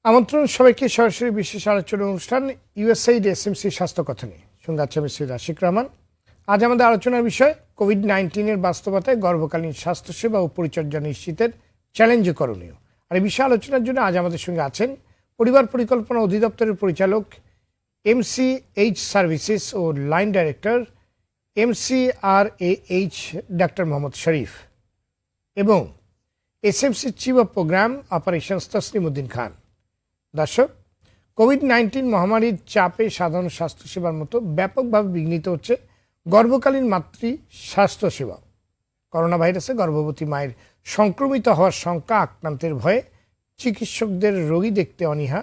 আমন্ত্রণ সবাইকে সরাসরি বিশেষ আলোচনা অনুষ্ঠান ইউএসএইড এসএমসি স্বাস্থ্য কথা নিয়ে। সঙ্গে আছে আমি সৈয়দ আশিক রহমান। আজ আমাদের আলোচনার বিষয় কোভিড-19 বাস্তবতায় গর্ভকালীন স্বাস্থ্যসেবা ও পরিচর্যা নিশ্চিতের চ্যালেঞ্জ করণীয়। আর এই বিষয়ে আলোচনার জন্য আজ আমাদের সঙ্গে আছেন পরিবার পরিকল্পনা অধিদপ্তরের পরিচালক এমসিএইচ সার্ভিসেস ও line director MCRH doctor Mohammad Sharif এবং SMC chief of programme operations Taslim Uddin Khan. দর্শক, কোভিড-19 মহামারীর চাপে সাধারণ স্বাস্থ্যসেবার মতো ব্যাপকভাবে বিঘ্নিত হচ্ছে গর্ভকালীন মাতৃ স্বাস্থ্যসেবা। করোনা ভাইরাসে গর্ভবতী মায়ের সংক্রমিত হওয়ার শঙ্কা, আক্রান্তের ভয়ে চিকিৎসকদের রোগী দেখতে অনীহা,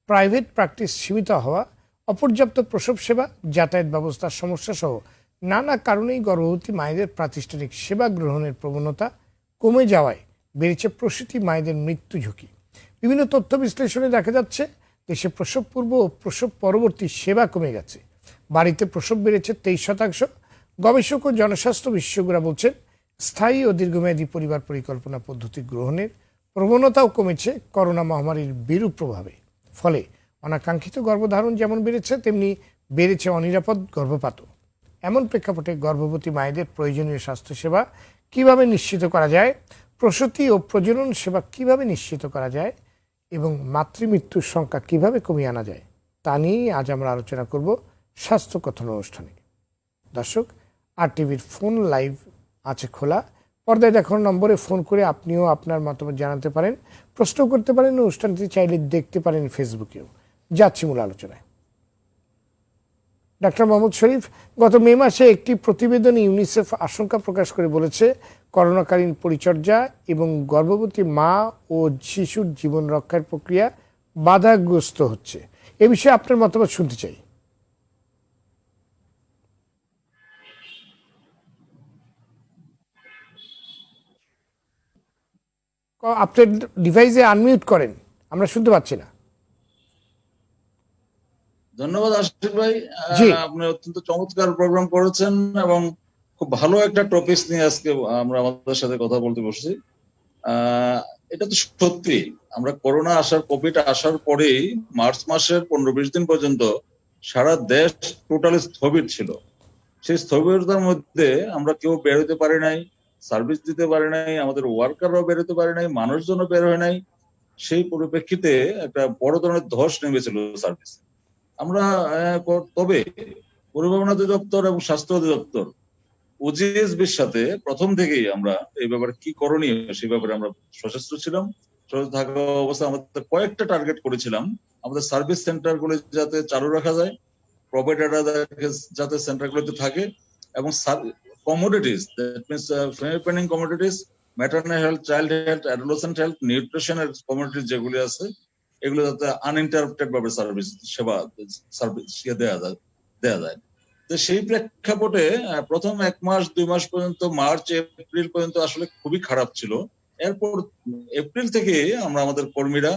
প্রাইভেট প্র্যাকটিস সীমিত হওয়া, অপর্যাপ্ত প্রসব সেবা, যাতায়াত ব্যবস্থার সমস্যা সহ নানা কারণেই গর্ভবতী মায়েদের প্রাতিষ্ঠানিক সেবা গ্রহণের প্রবণতা কমে যাওয়ায় বেড়েছে প্রসূতি মায়েদের মৃত্যু ঝুঁকি। বিভিন্ন তথ্য বিশ্লেষণে দেখা যাচ্ছে দেশে প্রসব পূর্ব ও প্রসব পরবর্তী সেবা কমে গেছে। বাড়িতে প্রসব বেড়েছে 23%। গবেষক ও জনস্বাস্থ্য বিশেষজ্ঞরা বলছেন স্থায়ী ও দীর্ঘমেয়াদী পরিবার পরিকল্পনা পদ্ধতি গ্রহণের প্রবণতাও কমেছে করোনা মহামারীর বিরূপ প্রভাবে। ফলে অনাকাঙ্ক্ষিত গর্ভধারণ যেমন বেড়েছে, তেমনি বেড়েছে অনিরাপদ গর্ভপাতও। এমন প্রেক্ষাপটে গর্ভবতী মায়েদের প্রয়োজনীয় স্বাস্থ্যসেবা কিভাবে নিশ্চিত করা যায়, প্রসূতি ও প্রজনন সেবা কিভাবে নিশ্চিত করা যায় এবং মাতৃমৃত্যুর সংখ্যা কিভাবে কমিয়ে আনা যায়, তা নিয়েই আজ আমরা আলোচনা করব স্বাস্থ্য কথন অনুষ্ঠানে। দর্শক, আরটিভির ফোন লাইভ আছে খোলা। পর্দায় দেখানো নম্বরে ফোন করে আপনিও আপনার মতামত জানাতে পারেন, প্রশ্ন করতে পারেন, অনুষ্ঠানটি চাইলে দেখতে পারেন ফেসবুকেও। যাচ্ছি মূল আলোচনায়। ডাক্তার মোহাম্মদ শরীফ, গত মে মাসে একটি প্রতিবেদনে ইউনিসেফ আশঙ্কা প্রকাশ করে বলেছে করোনাকালীন পরিচর্যা এবং গর্ভবতী মা ও শিশুর জীবন রক্ষার প্রক্রিয়া বাধাগ্রস্ত হচ্ছে। এ বিষয়ে আপনার মতামত শুনতে চাই। আপনার ডিভাইসে আনমিউট করেন, আমরা শুনতে পাচ্ছি না। ধন্যবাদ আশিক ভাই, আপনি অত্যন্ত চমৎকার প্রোগ্রাম করেছেন এবং খুব ভালো একটা টপিক নিয়ে আজকে আমরা আমাদের সাথে কথা বলতে বসছি। এটা তো সত্যি, আমরা করোনা আসার কোভিড আসার পরেই মার্চ মাসের 15-20 দিন পর্যন্ত সারা দেশ টোটালি স্থবির ছিল। সেই স্থবিরতার মধ্যে আমরা কেউ বের হতে পারি নাই, সার্ভিস দিতে পারি নাই, আমাদের ওয়ার্কাররাও বের হতে পারি নাই, মানুষজনও বের হয় নাই। সেই পরিপ্রেক্ষিতে একটা বড় ধরনের ধস নেমেছিল সার্ভিস। আমরা তবে পরিবহন অধিদপ্তর এবং স্বাস্থ্য অধিদপ্তর ওজিএসবির সাথে প্রথম থেকেই আমরা এই ব্যাপারে কি করণীয় সেই ব্যাপারে আমরা সচেষ্ট ছিলাম। সচেতন থাকা অবস্থায় আমাদের কয়েকটা টার্গেট করেছিলাম। আমাদের সার্ভিস সেন্টার গুলি যাতে চালু রাখা যায়, প্রোভাইডাররা যাতে সেন্টার গুলিতে থাকে, এবং commodities, that means family planning commodities, maternal health, child health, adolescent health, নিউট্রিশনের কমোডিটিস যেগুলি আছে, এগুলো যাতে আনইন্টারাপ্টেড ভাবে সেবা দেয়া যায়। তো সেই প্রেক্ষাপটে প্রথম 1 মাস 2 মাস পর্যন্ত, মার্চ এপ্রিল পর্যন্ত আসলে খুবই খারাপ ছিল। এরপর এপ্রিল থেকে আমরা আমাদের কর্মীরা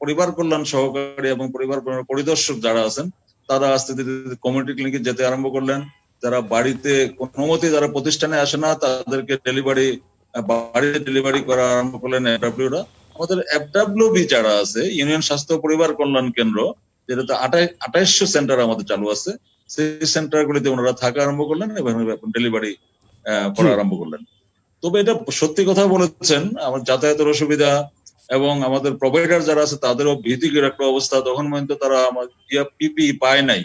পরিবার কল্যাণ সহকারী এবং পরিবার পরিদর্শক যারা আছেন, তারা আস্তে ধীরে কমিউনিটি ক্লিনিকে যেতে আরম্ভ করলেন। যারা বাড়িতে কোনো মতে যারা প্রতিষ্ঠানে আসে না, তাদেরকে বাড়িতে ডেলিভারি করা আরম্ভ করলেন এফডব্লিউরা। আমাদের এফডব্লিউবি যারা আছে, ইউনিয়ন স্বাস্থ্য পরিবার কল্যাণ কেন্দ্র, যেটাতে 2800 সেন্টার আমাদের চালু আছে, সেই সেন্টার গুলিতে ওনারা থাকা আরম্ভ করলেন এবং ডেলিভারি করা আরম্ভ করলেন। তবে এটা সত্যি কথা বলেছেন, আমার যাতায়াতের অসুবিধা এবং আমাদের প্রোভাইডার যারা আছে তাদেরও ভীতিকর একটা অবস্থা। তখন পর্যন্ত তারা আমার পিপি পায় নাই।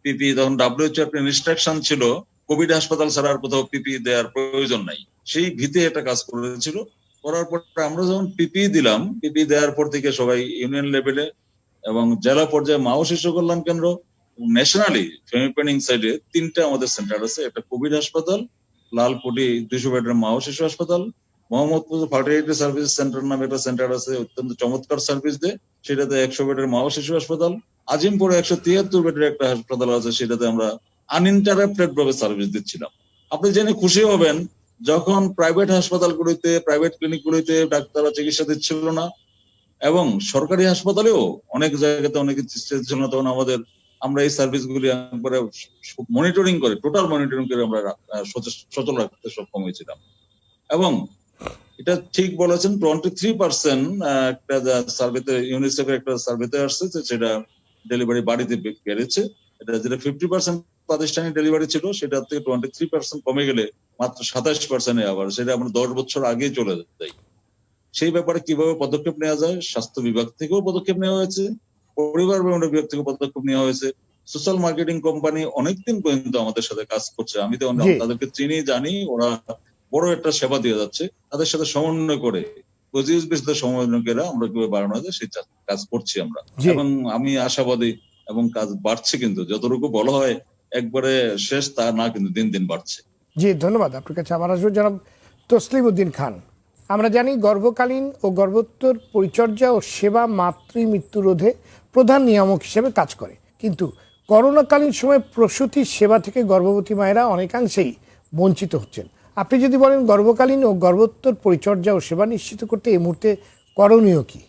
পিপি তখন WHO একটা ইনস্ট্রাকশন ছিল, কোভিড হাসপাতাল ছাড়া আর কোথাও পিপি দেওয়ার প্রয়োজন নাই। সেই ভীতি একটা কাজ করেছিল। করার পর আমরা যখন পিপি দিলাম, পিপি দেওয়ার পর থেকে সবাই ইউনিয়ন লেভেলে এবং জেলা পর্যায়ে মা ও শিশু কল্যাণ কেন্দ্র, ন্যাশনালি ফ্যামিলি প্ল্যানিং সাইডে 3টা আমাদের সেন্টার আছে। একটা কোভিড হাসপাতাল, লালকুটি 200 বেডের মা ও শিশু হাসপাতাল, মোহাম্মদপুর ফার্টিলিটি সার্ভিস সেন্টার নামে একটা সেন্টার আছে, অত্যন্ত চমৎকার সার্ভিস দেয়, সেটাতে 100 বেডের মা ও শিশু হাসপাতাল। আজিমপুরে 173 বেডের একটা হাসপাতাল আছে, সেটাতে আমরা আনইন্টারাপ্টেড ভাবে সার্ভিস দিচ্ছিলাম। আপনি জেনে খুশি হবেন, যখন প্রাইভেট হাসপাতালগুলিতে, প্রাইভেট ক্লিনিকগুলিতে ডাক্তাররা চিকিৎসা দিচ্ছিল না এবং সরকারি হাসপাতালেও অনেক জায়গাতে অনেকে চিকিৎসা দিচ্ছিল না, তখন আমরা এই সার্ভিস গুলি একবারে মনিটরিং করে, টোটাল মনিটরিং করে আমরা সচল রাখতে সক্ষম হয়েছিলাম। এবং এটা ঠিক বলেছেন, 23% একটা সার্ভেতে, ইউনিসেফের একটা সার্ভেতে আসছে যে সেটা ডেলিভারি বাড়িতে বেড়েছে। এটা যেটা 50% প্রাতিষ্ঠানিক ডেলিভারি ছিল, সেটা থেকে 23% কমে গেলে মাত্র 27% আবার, সেটা আমরা 10 বছর আগেই চলে যাই। সেই ব্যাপারে কিভাবে পদক্ষেপ নেওয়া যায়, স্বাস্থ্য বিভাগ থেকেও পদক্ষেপ নেওয়া হয়েছে, পরিবার কল্যাণ বিভাগ থেকে পদক্ষেপ নেওয়া হয়েছে, সোশ্যাল মার্কেটিং কোম্পানি অনেকদিন পর্যন্ত আমাদের সাথে কাজ করছে। আমি তো জি তাদেরকে চিনি, জানি, ওরা বড় একটা সেবা দিয়ে যাচ্ছে। তাদের সাথে সমন্বয় করে পজিটিভ বেসিসে সমন্বয় করে আমরা কিভাবে বাড়ানো যায় সেই কাজ করছি আমরা। জি এবং আমি আশাবাদী এবং কাজ বাড়ছে, কিন্তু যতটুকু বলা হয় একবারে শেষ তা না, কিন্তু দিন দিন বাড়ছে। জি ধন্যবাদ। আপনার কাছে আবার আসবো জনাব তসলিম উদ্দিন খান। আমরা জানি গর্ভকালীন ও গর্ভোত্তর পরিচর্যা ও সেবা মাতৃ মৃত্যু রোধে প্রধান নিয়ামক হিসেবে কাজ করে, কিন্তু করোনাকালীন সময়ে প্রসূতি সেবা থেকে গর্ভবতী মায়েরা অনেকাংশেই বঞ্চিত হচ্ছেন। আপনি যদি বলেন গর্ভকালীন ও গর্ভোত্তর পরিচর্যা ও সেবা নিশ্চিত করতে এই মুহূর্তে করণীয় কি?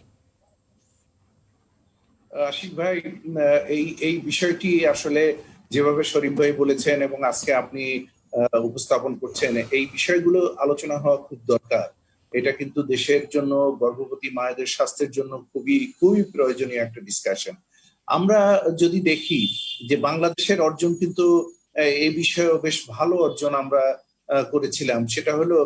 আশিক ভাই, এই এই বিষয়টি আসলে যেভাবে শরীফ ভাই বলেছেন এবং আজকে আপনি উপস্থাপন করছেন, এই বিষয়গুলো আলোচনা হওয়া খুব দরকার। এটা কিন্তু দেশের জন্য, গর্ভবতী মায়েদের স্বাস্থ্যের জন্য খুবই খুবই প্রয়োজনীয় একটা ডিসকাশন। আমরা যদি দেখি যে বাংলাদেশের অর্জন কিন্তু এই বিষয়েও বেশ ভালো অর্জন আমরা করেছিলাম। সেটা হলো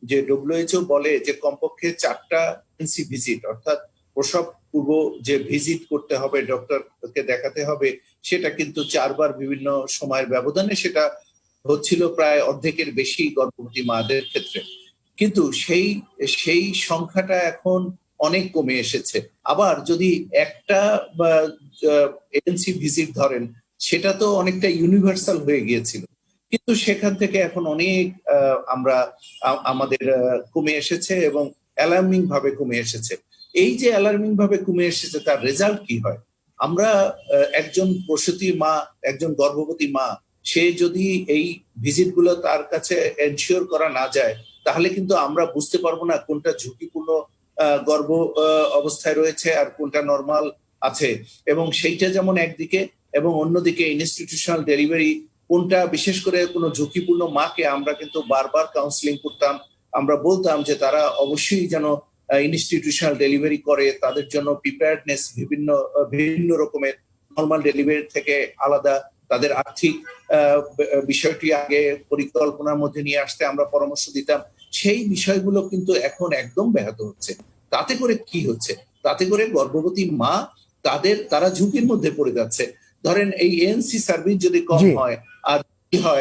যে WHO বলে যে কমপক্ষে 4টা এনসি ভিজিট, অর্থাৎ প্রসব পূর্ব যে ভিজিট করতে হবে, ডক্টরকে দেখাতে হবে, সেটা কিন্তু 4বার বিভিন্ন সময়ের ব্যবধানে সেটা হচ্ছিল প্রায় অর্ধেকের বেশি গর্ভবতী মাদের ক্ষেত্রে। কিন্তু সেই সেই সংখ্যাটা এখন অনেক কমে এসেছে। আবার যদি একটা এএনসি ভিজিট ধরেন, সেটা তো অনেকটা ইউনিভার্সাল হয়ে গিয়েছিল, কিন্তু সেখান থেকে এখন অনেক আমরা আমাদের কমে এসেছে এবং অ্যালার্মিং ভাবে কমে এসেছে। এই যে অ্যালার্মিং ভাবে কমে এসেছে, তার রেজাল্ট কি হয়? আমরা একজন প্রসূতি মা, একজন গর্ভবতী মা, সে যদি এই ভিজিট গুলো তার কাছে এনশিওর করা না যায়, তাহলে কিন্তু আমরা বুঝতে পারবো না কোনটা ঝুঁকিপূর্ণ গর্ভ অবস্থায় রয়েছে আর কোনটা নর্মাল আছে। এবং সেইটা যেমন একদিকে, এবং অন্যদিকে ইনস্টিটিউশনাল ডেলিভারি কোনটা, বিশেষ করে কোনো ঝুঁকিপূর্ণ মাকে আমরা কিন্তু বারবার কাউন্সিলিং করতাম। আমরা বলতাম যে তারা অবশ্যই যেন ইনস্টিটিউশনাল ডেলিভারি করে, তাদের জন্য প্রিপেয়ার্ডনেস বিভিন্ন রকমের, নর্মাল ডেলিভারি থেকে আলাদা, তাদের আর্থিক বিষয়টি আগে পরিকল্পনার মধ্যে নিয়ে আসতে আমরা পরামর্শ দিতাম। সেই বিষয়গুলো কিন্তু এখন একদম ব্যাহত হচ্ছে। তাতে করে কি হচ্ছে? তাতে করে গর্ভবতী মা তারা ঝুঁকির মধ্যে পড়ে যাচ্ছে। ধরেন এই এএনসি সার্ভিস যদি কম হয়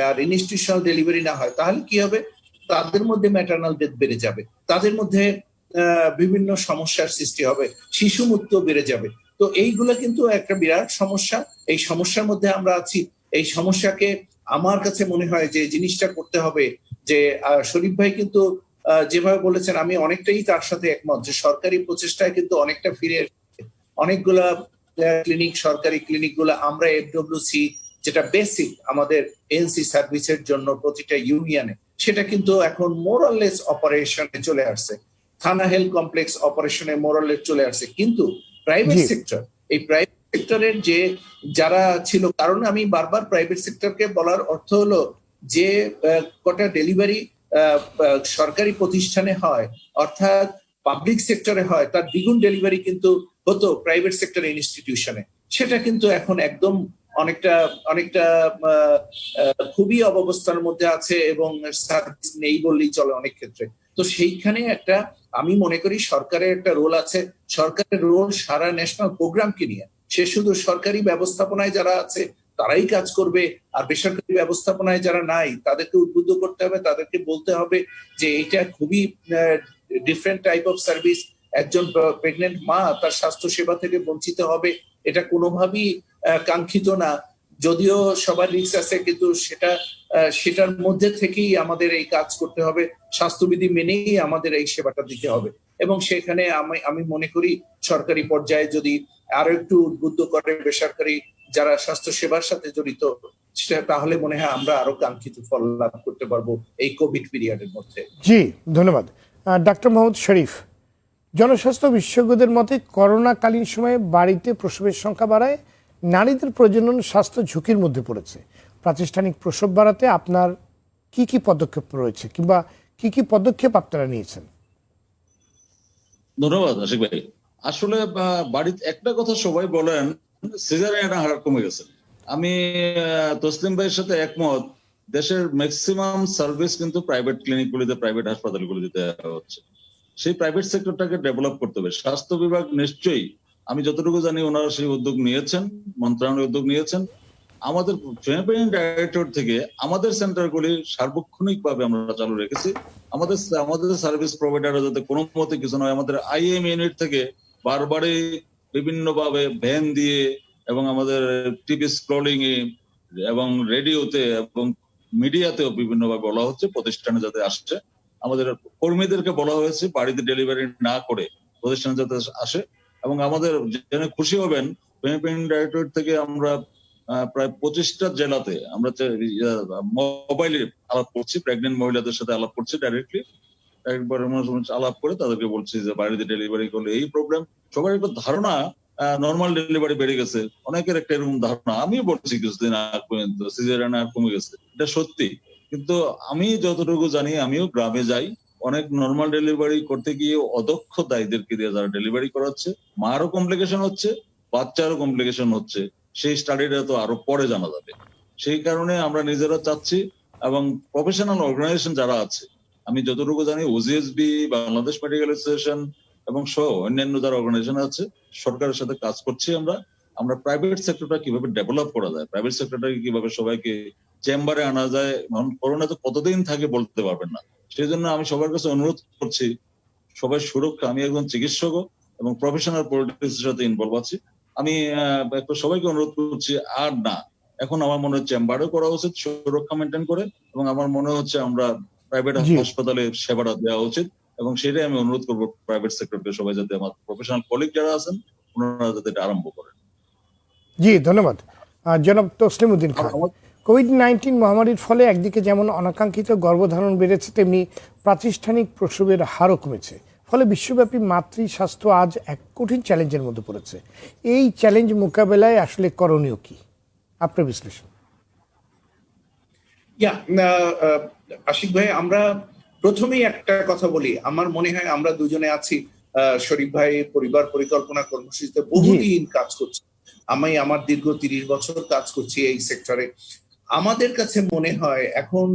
আর ইনস্টিটিউশনাল ডেলিভারি না হয়, তাহলে কি হবে? তাদের মধ্যে ম্যাটারনাল ডেথ বেড়ে যাবে, তাদের মধ্যে বিভিন্ন সমস্যার সৃষ্টি হবে, শিশু মৃত্যু বেড়ে যাবে। তো এইগুলো কিন্তু একটা বিরাট সমস্যা। এই সমস্যার মধ্যে আমরা আছি। এই সমস্যাকে আমার কাছে মনে হয় যে জিনিসটা করতে হবে যে শরীফ ভাই কিন্তু যেভাবে বলেছেন, আমি অনেকটাই তার সাথে একমত যে সরকারি প্রচেষ্টায় কিন্তু অনেকটা ফিরে এসেছে। অনেকগুলা ক্লিনিক, সরকারি ক্লিনিক গুলা আমরা FWC, যেটা বেসিক আমাদের এনসি সার্ভিসের জন্য প্রতিটা ইউনিয়নে, সেটা কিন্তু এখন মোরাললেস অপারেশনে চলে আসছে। থানা হেলথ কমপ্লেক্স অপারেশনে মোরাললেস চলে আসছে। কিন্তু প্রাইভেট সেক্টর, এই প্রাইভেট সেক্টরের যে যারা ছিল, কারণ আমি বারবার প্রাইভেট সেক্টরকে বলার অর্থ হলো যে কটা ডেলিভারি সরকারি প্রতিষ্ঠানে হয়, অর্থাৎ পাবলিক সেক্টরে হয়, তার দ্বিগুণ ডেলিভারি কিন্তু হতো প্রাইভেট সেক্টর ইনস্টিটিউশনে। সেটা কিন্তু এখন একদম অনেকটা খুবই অবস্থার মধ্যে আছে এবং সার্ভিস নেই বললেই চলে অনেক ক্ষেত্রে। তো সেইখানে একটা, আমি মনে করি সরকারের একটা রোল আছে। সরকারের রোল সারা ন্যাশনাল প্রোগ্রামকে নিয়ে, সে শুধু সরকারি ব্যবস্থাপনায় যারা আছে তারাই কাজ করবে, আর বেসরকারি ব্যবস্থাপনায় যারা নাই তাদেরকে উদ্বুদ্ধ করতে হবে, তাদেরকে বলতে হবে যে এটা খুবই ডিফারেন্ট টাইপ অফ সার্ভিস। একজন প্রেগনেন্ট মা তার স্বাস্থ্য সেবা থেকে বঞ্চিত হবে, এটা কোনোভাবেই কাঙ্ক্ষিত না। যদিও সবার রিস্ক আছে, কিন্তু সেটার মধ্যে থেকেই আমাদের এই কাজ করতে হবে, স্বাস্থ্যবিধি মেনেই আমাদের এই সেবাটা দিতে হবে। এবং সেখানে আমি মনে করি সরকারি পর্যায়ে যদি আরো একটু উদ্বুদ্ধ করে বেসরকারি যারা স্বাস্থ্য সেবার সাথে জড়িত, তাহলে মনে হয় আমরা আরো কাঙ্ক্ষিত ফল লাভ করতে পারবো এই কোভিড পিরিয়ডের মধ্যে। জি ধন্যবাদ। ডাক্তার মোহাম্মদ শরীফ, জনস্বাস্থ্য বিশেষজ্ঞদের মতে করোনাকালীন সময়ে বাড়িতে প্রসবের সংখ্যা বাড়ায় নারীদের প্রজনন স্বাস্থ্য ঝুঁকির মধ্যে পড়েছে। প্রাতিষ্ঠানিক প্রসব বাড়াতে আপনার কি কি পদক্ষেপ রয়েছে, কিংবা কি কি পদক্ষেপ আপনারা নিয়েছেন? ধন্যবাদ আশিক ভাই। আসলে বাড়িতে একটা কথা সবাই বলেন, সিজারিয়ানের হার কমে গেছে। আমি তসলিম ভাইয়ের সাথে একমত। দেশের ম্যাক্সিমাম সার্ভিস কিন্তু প্রাইভেট ক্লিনিকগুলিতে, প্রাইভেট হাসপাতালগুলিতে দেওয়া হচ্ছে। সেই প্রাইভেট সেক্টরটাকে ডেভেলপ করতে হবে। স্বাস্থ্য বিভাগ নিশ্চয়ই, আমি যতটুকু জানি ওনারা সেই উদ্যোগ নিয়েছেন, মন্ত্রণালয় উদ্যোগ নিয়েছেন। আমাদের ফিনান্সিয়াল ডাইরেক্টর থেকে আমাদের সেন্টারগুলি সার্বক্ষণিকভাবে আমরা চালু রেখেছি। আমাদের সার্ভিস প্রোভাইডাররা যাতে কোনো মতে কিছু নয়, আমাদের আইএম ইউনিট থেকে বারবারই বিভিন্নভাবে ভ্যান দিয়ে এবং আমাদের টিভি স্ক্রলিং এ এবং রেডিওতে এবং মিডিয়াতেও বিভিন্নভাবে বলা হচ্ছে প্রতিষ্ঠানে যাতে আসছে। আমাদের কর্মীদেরকে বলা হয়েছে বাড়িতে ডেলিভারি না করে প্রতিষ্ঠানে যাতে আসে। এবং আমাদের জেনে খুশি হবেন, ফিনান্সিয়াল ডাইরেক্টর থেকে আমরা প্রায় 25টা জেলাতে আমরা মোবাইলে আলাপ করছি, প্রেগনেন্ট মহিলাদের সাথে আলাপ করছি ডাইরেক্টলি, একবার আলাপ করে তাদেরকে বলছি যে বাড়িতে ডেলিভারি করলে এই প্রবলেম। সবার একটা ধারণা নর্মাল ডেলিভারি বেড়ে গেছে, অনেকের একটা এরকম ধারণা। আমিও বলছি কিছুদিন আগে পর্যন্ত সিজারিয়ান আর কমে গেছে, এটা সত্যি। কিন্তু আমি যতটুকু জানি, আমিও গ্রামে যাই, অনেক নর্মাল ডেলিভারি করতে গিয়ে অদক্ষ দায়ীদেরকে দিয়ে যারা ডেলিভারি করাচ্ছে, মারও কমপ্লিকেশন হচ্ছে, বাচ্চারও কমপ্লিকেশন হচ্ছে। সেই স্টাডিটা তো আরো পরে জানা যাবে। সেই কারণে আমরা নিজেরা চাচ্ছি এবং প্রফেশনাল অর্গানাইজেশন যারা আছে, আমি যতটুকু জানি ওজিএসবি, বাংলাদেশ মেডিকেল অ্যাসোসিয়েশন এবং সহ অন্যান্য যারা অর্গানাইজেশন আছে, সরকারের সাথে কাজ করছি। আমরা প্রাইভেট সেক্টরটা কিভাবে ডেভেলপ করা যায়, প্রাইভেট সেক্টরটাকে কিভাবে সবাইকে চেম্বারে আনা যায়। করোনা তো কতদিন থাকে বলতে পারবেন না। সেই জন্য আমি সবার কাছে অনুরোধ করছি, সবাই সুরক্ষা। আমি একজন চিকিৎসক এবং প্রফেশনাল পলিটিক্স এর সাথে ইনভলভ আছি। আমি সবাইকে অনুরোধ করছি, আর না, এখন আমার মনে হচ্ছে চেম্বারে করা উচিত সুরক্ষা মেনটেন করে, এবং আমার মনে হচ্ছে আমরা প্রাইভেট হাসপাতালে সেবাটা দেওয়া উচিত। এবং সেটাই আমি অনুরোধ করবো প্রাইভেট সেক্টরকে, সবাই যাতে আমার প্রফেশনাল কলিগ যারা আছেন ওনারা যাতে এটা আরম্ভ করেন। জি, ধন্যবাদ জনাব তসলিম উদ্দিন খান। কোভিড-19 মহামারীর ফলে একদিকে যেমন অনাকাঙ্ক্ষিত গর্ভধারণ বেড়েছে, তেমনি প্রাতিষ্ঠানিক প্রসবের হারও কমেছে। ফলে বিশ্বব্যাপী মাতৃ স্বাস্থ্য আজ এক কঠিন চ্যালেঞ্জের মধ্যে পড়েছে। এই চ্যালেঞ্জ মোকাবেলায় আসলে করণীয় কি, আপনার বিশ্লেষণ? আশিক ভাই, আমরা প্রথমেই একটা কথা বলি। আমার মনে হয় আমরা দুজনে আছি, শরীফ ভাই পরিবার পরিকল্পনা কর্মসূচিতে বহুদিন কাজ করছি। আমি আমার দীর্ঘ 30 বছর কাজ করছি এই সেক্টরে। আমাদের কাছে মনে হয় এখন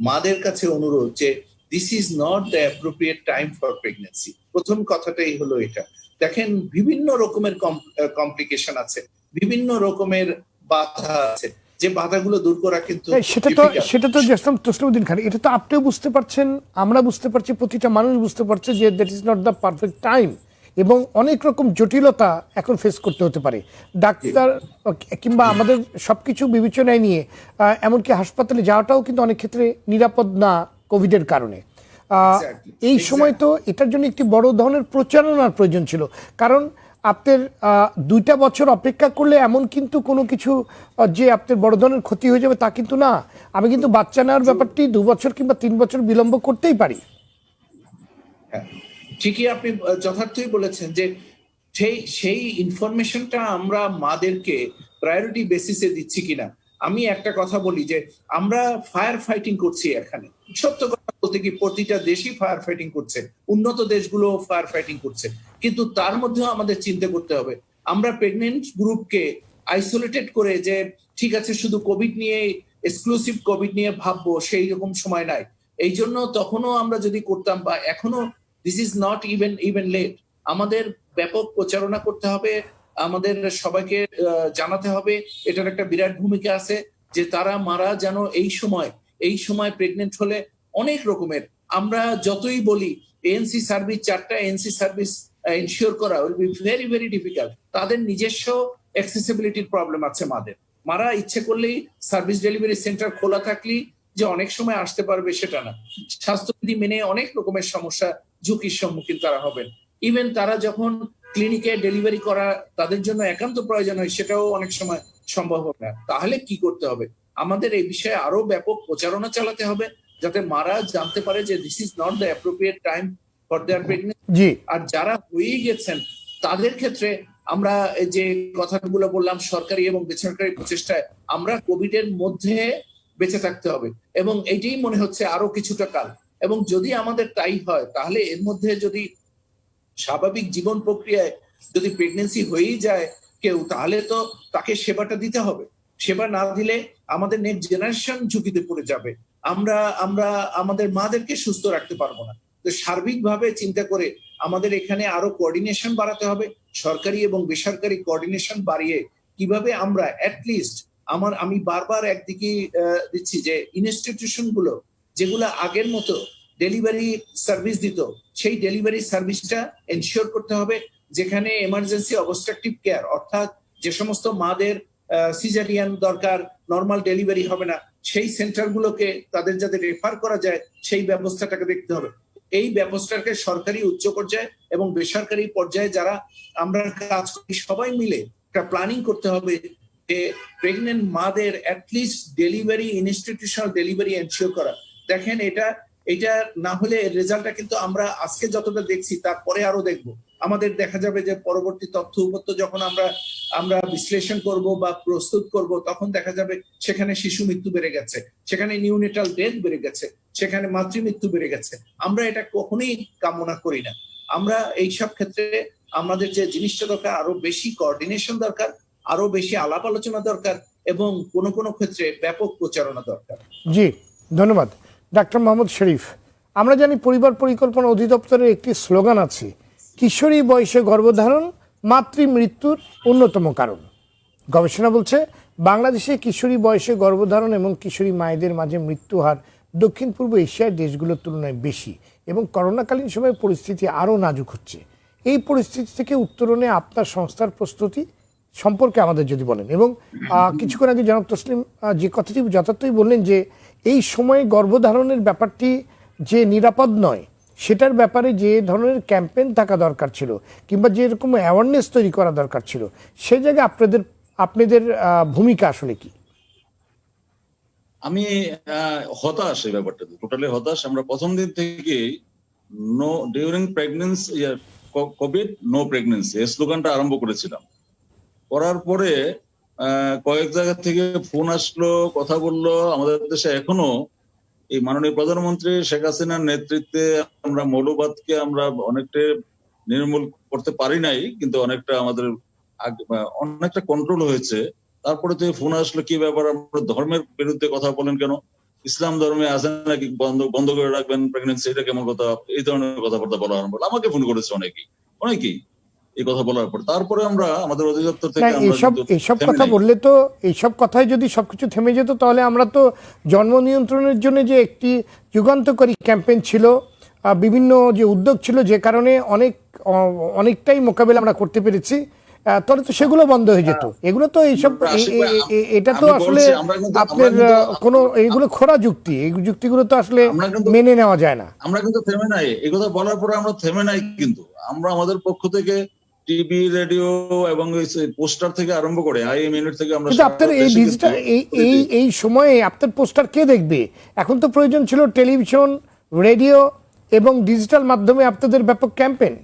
মাদের কাছে অনুরোধ যে this is not the appropriate time for pregnancy. প্রথম কথাটাই হলো এটা। দেখেন, বিভিন্ন রকমের কমপ্লিকেশন আছে, বিভিন্ন রকমের বাধা আছে, যে বাধাগুলো দূর করা কিন্তু সেটা তো তসলিম উদ্দিন খান, এটা তো আপনিও বুঝতে পারছেন, আমরা বুঝতে পারছি, প্রতিটা মানুষ বুঝতে পারছে যে that is not the perfect time, এবং অনেক রকম জটিলতা এখন ফেস করতে হতে পারে। ডাক্তার কিংবা আমাদের সবকিছু বিবেচনায় নিয়ে এমনকি হাসপাতালে যাওয়াটাও কিন্তু অনেক ক্ষেত্রে নিরাপদ না কোভিডের কারণে। এই সময় তো এটার জন্য একটি বড় ধরনের প্রচারণার প্রয়োজন ছিল। কারণ আপনার 2টা বছর অপেক্ষা করলে এমন কিন্তু কোনো কিছু যে আপনার বড় ধরনের ক্ষতি হয়ে যাবে তা কিন্তু না। আমি কিন্তু বাচ্চা নেওয়ার ব্যাপারটি 2 বছর কিংবা 3 বছর বিলম্ব করতেই পারি। ঠিকই, আপনি যথার্থই বলেছেন যে সেই ইনফরমেশনটা আমরা মাদেরকে প্রায়োরিটি বেসিসে দিচ্ছি কিনা। আমি একটা কথা বলি যে আমরা ফায়ার ফাইটিং করছি এখানে। সত্য কথা বলতে কি, প্রতিটা দেশই ফায়ার ফাইটিং করছে, উন্নত দেশগুলো ফায়ার ফাইটিং করছে, কিন্তু তার মধ্যেও আমাদের চিন্তা করতে হবে। আমরা প্রেগনেন্ট গ্রুপকে আইসোলেটেড করে যে ঠিক আছে শুধু কোভিড নিয়ে, এক্সক্লুসিভ কোভিড নিয়ে ভাববো, সেই রকম সময় নাই। এই জন্য তখনও আমরা যদি করতাম, বা এখনো this is not even late. আমাদের ব্যাপক প্রচারণা করতে হবে, আমাদের সবাইকে জানাতে হবে এটার একটা বিরাট ভূমিকা আছে, যে তারা মারা যেন এই সময় প্রেগনেন্ট হলে অনেক রকমের, আমরা যতই বলি এএনসি সার্ভিস, 4টা এএনসি সার্ভিস ইনশিওর করা will be very very difficult. তাদের নিজস্ব অ্যাক্সেসিবিলিটির প্রবলেম আছে মারা ইচ্ছে করলেই সার্ভিস ডেলিভারি সেন্টার খোলা থাকলেই যে অনেক সময় আসতে পারবে সেটা না। স্বাস্থ্যবিধি মেনে অনেক রকমের সমস্যা, ঝুঁকির সম্মুখীন তারা হবেন। ইভেন তারা যখন ক্লিনিকে ডেলিভারি করা তাদের জন্য একান্ত প্রয়োজন হয়, সেটাও অনেক সময় সম্ভব হবে না। তাহলে কি করতে হবে? আমাদের এই বিষয়ে আরো ব্যাপক প্রচারণা চালাতে হবে, যাতে মারা জানতে পারে যে this is not the appropriate time for their pregnancy. আর যারা হয়ে গেছেন তাদের ক্ষেত্রে আমরা যে কথাগুলো বললাম, সরকারি এবং বেসরকারি প্রচেষ্টায় আমরা কোভিড এর মধ্যে বেঁচে থাকতে হবে, এবং এটাই মনে হচ্ছে আরো কিছুটা কাল। এবং যদি আমাদের তাই হয় তাহলে এর মধ্যে যদি স্বাভাবিক জীবন প্রক্রিয়ায় যদি প্রেগনেন্সি হয়েই যায় কেউ, তাহলে তো তাকে সেবাটা দিতে হবে। সেবা না দিলে আমাদের নেক্সট জেনারেশন ঝুঁকিতে পড়ে যাবে, আমরা আমরা আমাদের মাদেরকে সুস্থ রাখতে পারবো না। তো সার্বিকভাবে চিন্তা করে আমাদের এখানে আরো কোঅর্ডিনেশন বাড়াতে হবে, সরকারি এবং বেসরকারি কোঅর্ডিনেশন বাড়িয়ে কিভাবে আমরা অ্যাটলিস্ট আমি বারবার একদিকে দিচ্ছি যে ইনস্টিটিউশন গুলো যেগুলো আগের মতো ডেলিভারি সার্ভিস দিত, সেই ডেলিভারি সার্ভিসটা এনশিওর করতে হবে, যেখানে এমার্জেন্সি অবস্ট্রাকটিভ কেয়ার অর্থাৎ যে সমস্ত মাদের সিজারিয়ান দরকার, নর্মাল ডেলিভারি হবে না, সেই সেন্টারগুলোকে তাদের যাতে রেফার করা যায় সেই ব্যবস্থাটাকে দেখতে হবে। এই ব্যবস্থাটাকে সরকারি উচ্চ পর্যায়ে এবং বেসরকারি পর্যায়ে যারা আমরা কাজ করি সবাই মিলে একটা প্ল্যানিং করতে হবে যে প্রেগনেন্ট মাদের at least delivery institutional delivery ensure করা। দেখেন এটা না হলে রেজাল্টটা কিন্তু আমরা আজকে যতটা দেখছি তারপরে আরো দেখবো, আমাদের দেখা যাবে যে পরবর্তী তথ্য উপত্য যখন আমরা বিশ্লেষণ করব বা প্রস্তুত করব তখন দেখা যাবে সেখানে শিশু মৃত্যু বেড়ে গেছে, সেখানে নিউনেটাল ডেথ বেড়ে গেছে, সেখানে মাতৃমৃত্যু বেড়ে গেছে। আমরা এটা কখনোই কামনা করি না। আমরা এইসব ক্ষেত্রে আমাদের যে জিনিসটা দরকার, আরো বেশি কোঅর্ডিনেশন দরকার, আরো বেশি আলাপ আলোচনা দরকার এবং কোনো কোনো ক্ষেত্রে ব্যাপক প্রচারণা দরকার। জি, ধন্যবাদ ডাক্তার মোহাম্মদ শরীফ। আমরা জানি পরিবার পরিকল্পনা অধিদপ্তরের একটি স্লোগান আছে, কিশোরী বয়সে গর্ভধারণ মাতৃ মৃত্যুর অন্যতম কারণ। গবেষণা বলছে বাংলাদেশে কিশোরী বয়সে গর্ভধারণ এবং কিশোরী মায়েদের মাঝে মৃত্যু হার দক্ষিণ পূর্ব এশিয়ার দেশগুলোর তুলনায় বেশি এবং করোনাকালীন সময়ে পরিস্থিতি আরও নাজুক হচ্ছে। এই পরিস্থিতি থেকে উত্তরণে আপনার সংস্থার প্রস্তুতি সম্পর্কে আমাদের যদি বলেন। এবং কিছুক্ষণ আগে জনাব তসলিম যে কথাটি যথার্থই বললেন যে এই সময়ে গর্ভধারণের ব্যাপারটি যে নিরাপদ নয় সেটার ব্যাপারে যে ধরনের ক্যাম্পেইন থাকা দরকার ছিল কিংবা যেরকম অ্যাওয়ারনেস তৈরি করা দরকার ছিল, সেই জায়গায় আপনাদের ভূমিকা আসলে কি? আমি হতাশ এই ব্যাপারটা, টোটালি হতাশ। আমরা প্রথম দিন থেকে no during pregnancy covid no pregnancy এই স্লোগানটা আরম্ভ করেছিলাম। করার পরে কয়েক জায়গা থেকে ফোন আসলো, কথা বললো। আমাদের দেশে এখনো এই মাননীয় প্রধানমন্ত্রী শেখ হাসিনার নেতৃত্বে আমরা মৌলবাদকে আমরা অনেকটা নির্মূল করতে পারি নাই, কিন্তু অনেকটা আমাদের অনেকটা কন্ট্রোল হয়েছে। তারপরে তো ফোন আসলো, কি ব্যাপার আমরা ধর্মের বিরুদ্ধে কথা বলেন কেন, ইসলাম ধর্মে আছে নাকি বন্ধ করে রাখবেন প্রেগনেন্সি, এটা কেমন কথা, এই ধরনের কথাবার্তা বলা আরম্ভ। আমাকে ফোন করেছে অনেকেই এই কথা বলার পর। তারপরে আমরা আমাদের অধিদপ্তর থেকে এইসব কথা বললে তো, এইসব কথায় যদি সবকিছু থেমে যেত তাহলে আমরা তো জন্ম নিয়ন্ত্রণের জন্য যে একটি যুগান্তকারী ক্যাম্পেইন ছিল, বিভিন্ন যে উদ্যোগ ছিল, যে কারণে অনেকটাই মোকাবেলা আমরা করতে পেরেছি, তাহলে তো সেগুলো বন্ধ হয়ে যেত। এগুলো তো এইসব এটা তো আসলে আপনার কোনো এইগুলো খোরা যুক্তি, এই যুক্তিগুলো তো আসলে মেনে নেওয়া যায় না। আমরা কিন্তু থেমে নাই, এই কথা বলার পরে আমরা থেমে নাই, কিন্তু আমরা আমাদের পক্ষ থেকে টিভি, রেডিও এবং পোস্টার থেকে আরম্ভ করে আইএম ইউনিট থেকে আমরা আপনার এই ডিজিটাল এই সময়ে আপনার পোস্টার কে দেখবে? এখন তো প্রয়োজন ছিল টেলিভিশন, রেডিও এবং ডিজিটাল মাধ্যমে আপনাদের ব্যাপক ক্যাম্পেইন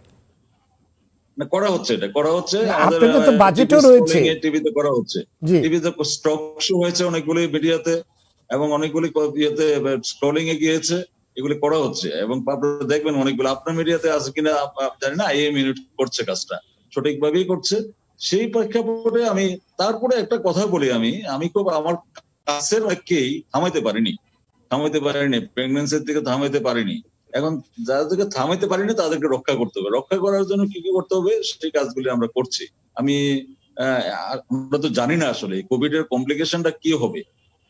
করা হচ্ছে। এটা করা হচ্ছে, আপনাদের তো বাজেটও রয়েছে, টিভিতে করা হচ্ছে, টিভিতে স্টক শো হয়েছে অনেকগুলি মিডিয়াতে এবং অনেকগুলি ইয়েতে স্ক্রলিং এ গিয়েছে, এগুলি করা হচ্ছে। এবং আপনারা দেখবেন অনেকগুলো আপনার মিডিয়াতে আছে কিনা জানি না, আইএম ইউনিট করছে কাজটা, সঠিকভাবেই করছে। সেই প্রেক্ষাপটে আমি তারপরে একটা কথা বলি, আমি খুব আমার কাছের অনেককেই থামাইতে পারিনি, প্রেগনেন্সির দিকে থামাইতে পারিনি। এখন যাদেরকে থামাইতে পারিনি তাদেরকে রক্ষা করতে হবে। রক্ষা করার জন্য কি কি করতে হবে সেই কাজগুলি আমরা করছি। আমরা তো জানি না আসলে কোভিড এর কমপ্লিকেশনটা কি হবে,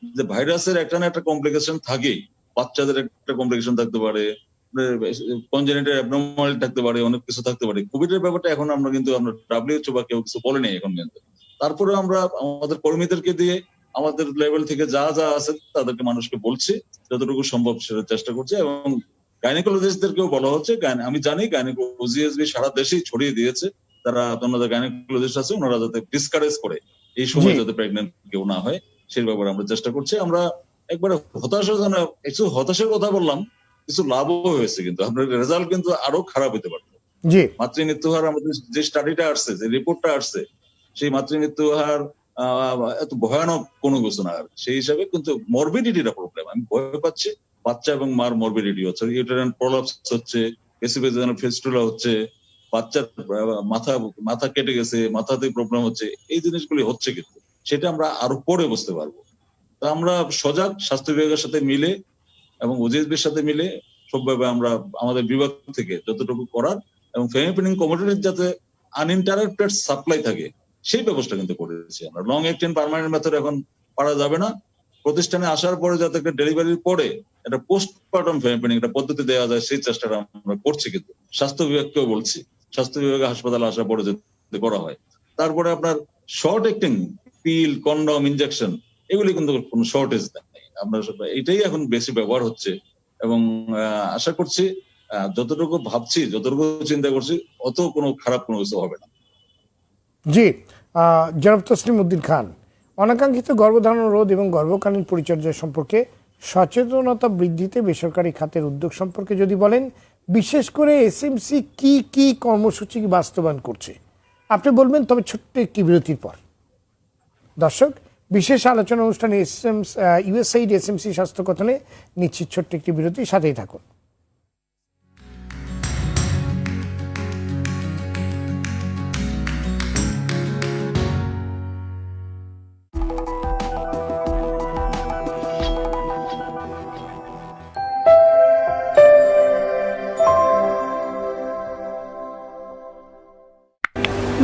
যে ভাইরাসের একটা না একটা কমপ্লিকেশন থাকেই, বাচ্চাদের একটা কমপ্লিকেশন থাকতে পারে, কনজেনিটাল অ্যাবনরমালিটি থাকতে পারে, অনেক কিছু থাকতে পারে। কোভিড এর ব্যাপারটা এখন আমরা WHO বা কেউ কিছু বলেনি এখন কিন্তু। তারপরে আমরা আমাদের কর্মীদেরকে দিয়ে আমাদের লেভেল থেকে যা আছে তাদেরকে মানুষকে বলছি, যতটুকু সম্ভব সেটা চেষ্টা করছি। এবং গাইনোকোলজিস্টদেরকেও বলা হচ্ছে, আমি জানি গাইনোকোলজিস্ট সারা দেশেই ছড়িয়ে দিয়েছে, তারা আপনাদের গাইনোকোলজিস্ট আছে, ওনারা যাতে ডিসকারেজ করে এই সময় যাতে প্রেগনেন্ট কেউ না হয় সেই ব্যাপারে আমরা চেষ্টা করছি। আমরা একবারে হতাশার কথা বললাম, কিছু লাভও হয়েছে, কিন্তু আপনার রেজাল্ট কিন্তু আরো খারাপ হতে পারত। মাতৃমৃত্যু হার আমাদের যে স্টাডিটা আসছে, যে রিপোর্টটা আসছে, সেই মাতৃমৃত্যু হার এত ভয়ানক কোনো কিছু না। সেই হিসাবে কিন্তু মরবিডিটিটা প্রবলেম, আমি ভয় পাচ্ছি বাচ্চা এবং মার মরবিডিটি হচ্ছে, ইউটেরাইন প্রলাপস হচ্ছে, ভেসিকুলার ফিস্টুলা হচ্ছে, বাচ্চার মাথা কেটে গেছে, মাথাতে প্রবলেম হচ্ছে, এই জিনিসগুলি হচ্ছে, কিন্তু সেটা আমরা আরো পরে বুঝতে পারবো। তা আমরা সজাগ, স্বাস্থ্য বিভাগের সাথে মিলে এবং ওজিএসবির সাথে মিলে সবভাবে আমরা আমাদের বিভাগ থেকে যতটুকু করার এবং ফ্যামিলি প্ল্যানিং কমিটির যাতে আনইন্টারাপ্টেড সাপ্লাই থাকে সেই ব্যবস্থা কিন্তু করেছি আমরা। লং অ্যাক্টিং পার্মানেন্ট মেথড এখন পারা যাবে না, প্রতিষ্ঠানে আসার পরে যাতে একটা ডেলিভারির পরে একটা পোস্টপার্টাম ফ্যামিলি প্ল্যানিং একটা পদ্ধতি দেওয়া যায় সেই চেষ্টাটা আমরা করছি। কিন্তু স্বাস্থ্য বিভাগকেও বলছি, স্বাস্থ্য বিভাগে হাসপাতালে আসার পরে যাতে করা হয়। তারপরে আপনার শর্ট অ্যাক্টিং পিল, কন্ডম, ইনজেকশন, এগুলি কিন্তু কোনো শর্টেজ নেই, আমরা এটাই এখন বেশি ব্যবহার হচ্ছে। এবং আশা করছি যতটুকু ভাবছি, যতটুকু চিন্তা করছি, অত কোনো খারাপ কোনো কিছু হবে না। জি, জনাব তসলিম উদ্দিন খান, অনাকাঙ্ক্ষিত গর্ভধারণ রোধ এবং গর্ভকালীন পরিচর্যা সম্পর্কে সচেতনতা বৃদ্ধিতে বেসরকারি খাতের উদ্যোগ সম্পর্কে যদি বলেন, বিশেষ করে এসএমসি কি কি কর্মসূচি বাস্তবায়ন করছে আপনি বলবেন, তবে ছোট্ট একটি বিরতির পর। দর্শক, বিশেষ আলোচনা অনুষ্ঠানে ইউএসএইড এসএমসি স্বাস্থ্য কথনে নিশ্চিত ছোট্ট একটি বিরতি, সাথেই থাকুন।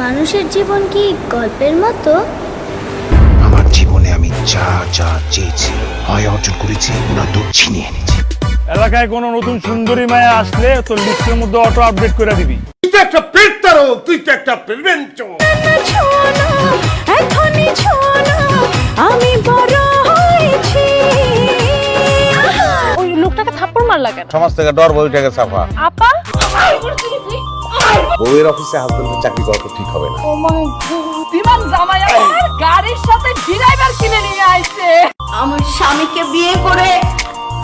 মানুষের জীবন কি গল্পের মতো? আমার জীবনে আমি যা যা চেয়েছি হয় অর্জন করেছি, না তো ছিনিয়ে এনেছি। এলাকায় কোনো নতুন সুন্দরী মায়া আসলে তোর লিস্টের মধ্যে অটো আপডেট করে দিবি। তুই তো একটা পেটতারো, তুই তো একটা প্রেমেন্ট। আমি বড় হয়েছি। ওই লোকটাকে থাপ্পড় মারলা কেন? সমাজ থেকে ডর বইটাকে সাফা। আপা বউয়ের অফিসে হাজবেন্ডের চাকরি করা তো ঠিক হবে না। ও মাই গড, বিমান জামাই আমার গাড়ির সাথে ড্রাইভার কিনে নিয়ে আইছে। আমার স্বামীকে বিয়ে করে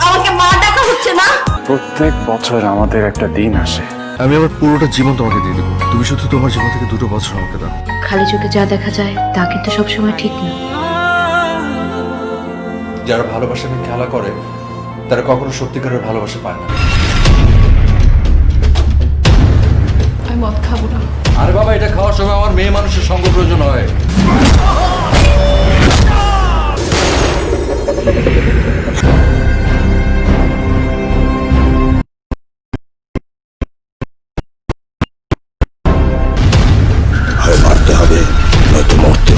আমাকে মা ডাকা হচ্ছে না? প্রত্যেক বছর আমাদের একটা দিন আসে, আমি আমার পুরোটা জীবন তোমাকে দিয়ে দেবো, তুমি শুধু তোমার জীবন থেকে 2 বছর আমাকে দাও। খালি চোখে যা দেখা যায় তা কিন্তু সবসময় ঠিক না। যারা ভালোবাসা নিয়ে খেলা করে তারা কখনো সত্যিকারের ভালোবাসা পায় না। আমি মদ খাবো না। আরে বাবা, এটা খাওয়ার সময় আমার মেয়ে মানুষের সঙ্গ প্রয়োজন হয়। হয় মারতে হবে, নয়তো মরতে,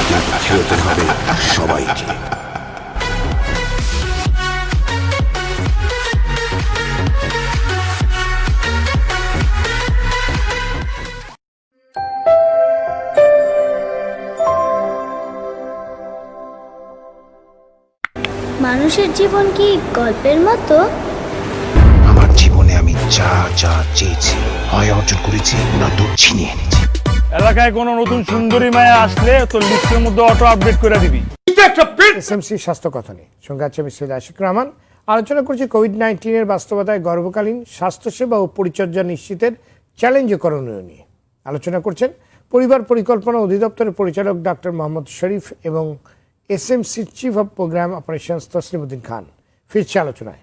কিন্তু খেলতে হবে সবাইকে। মানুষের জীবন কি গল্পের মতো? আমার জীবনে আমি যা যা চেয়েছি হয় অর্জন করেছি, না তো ছিনিয়ে এনেছি। এলাকায় কোনো নতুন সুন্দরী মায়া আসলে তোর লিস্টের মধ্যে অটো আপডেট করে দিবি। এসএমসি স্বাস্থ্য কথনে সঙ্গে আছে আমি সৈয়দ আশিক রহমান। আলোচনা করছি কোভিড-19 বাস্তবতায় গর্ভকালীন স্বাস্থ্যসেবা ও পরিচর্যা নিশ্চিতের চ্যালেঞ্জ ও করণীয় নিয়ে। আলোচনা করছেন পরিবার পরিকল্পনা অধিদপ্তরের পরিচালক ডক্টর মোহাম্মদ শরীফ এবং SMC chief of programme operations Taslim Uddin Khan. ফিরছে আলোচনায়।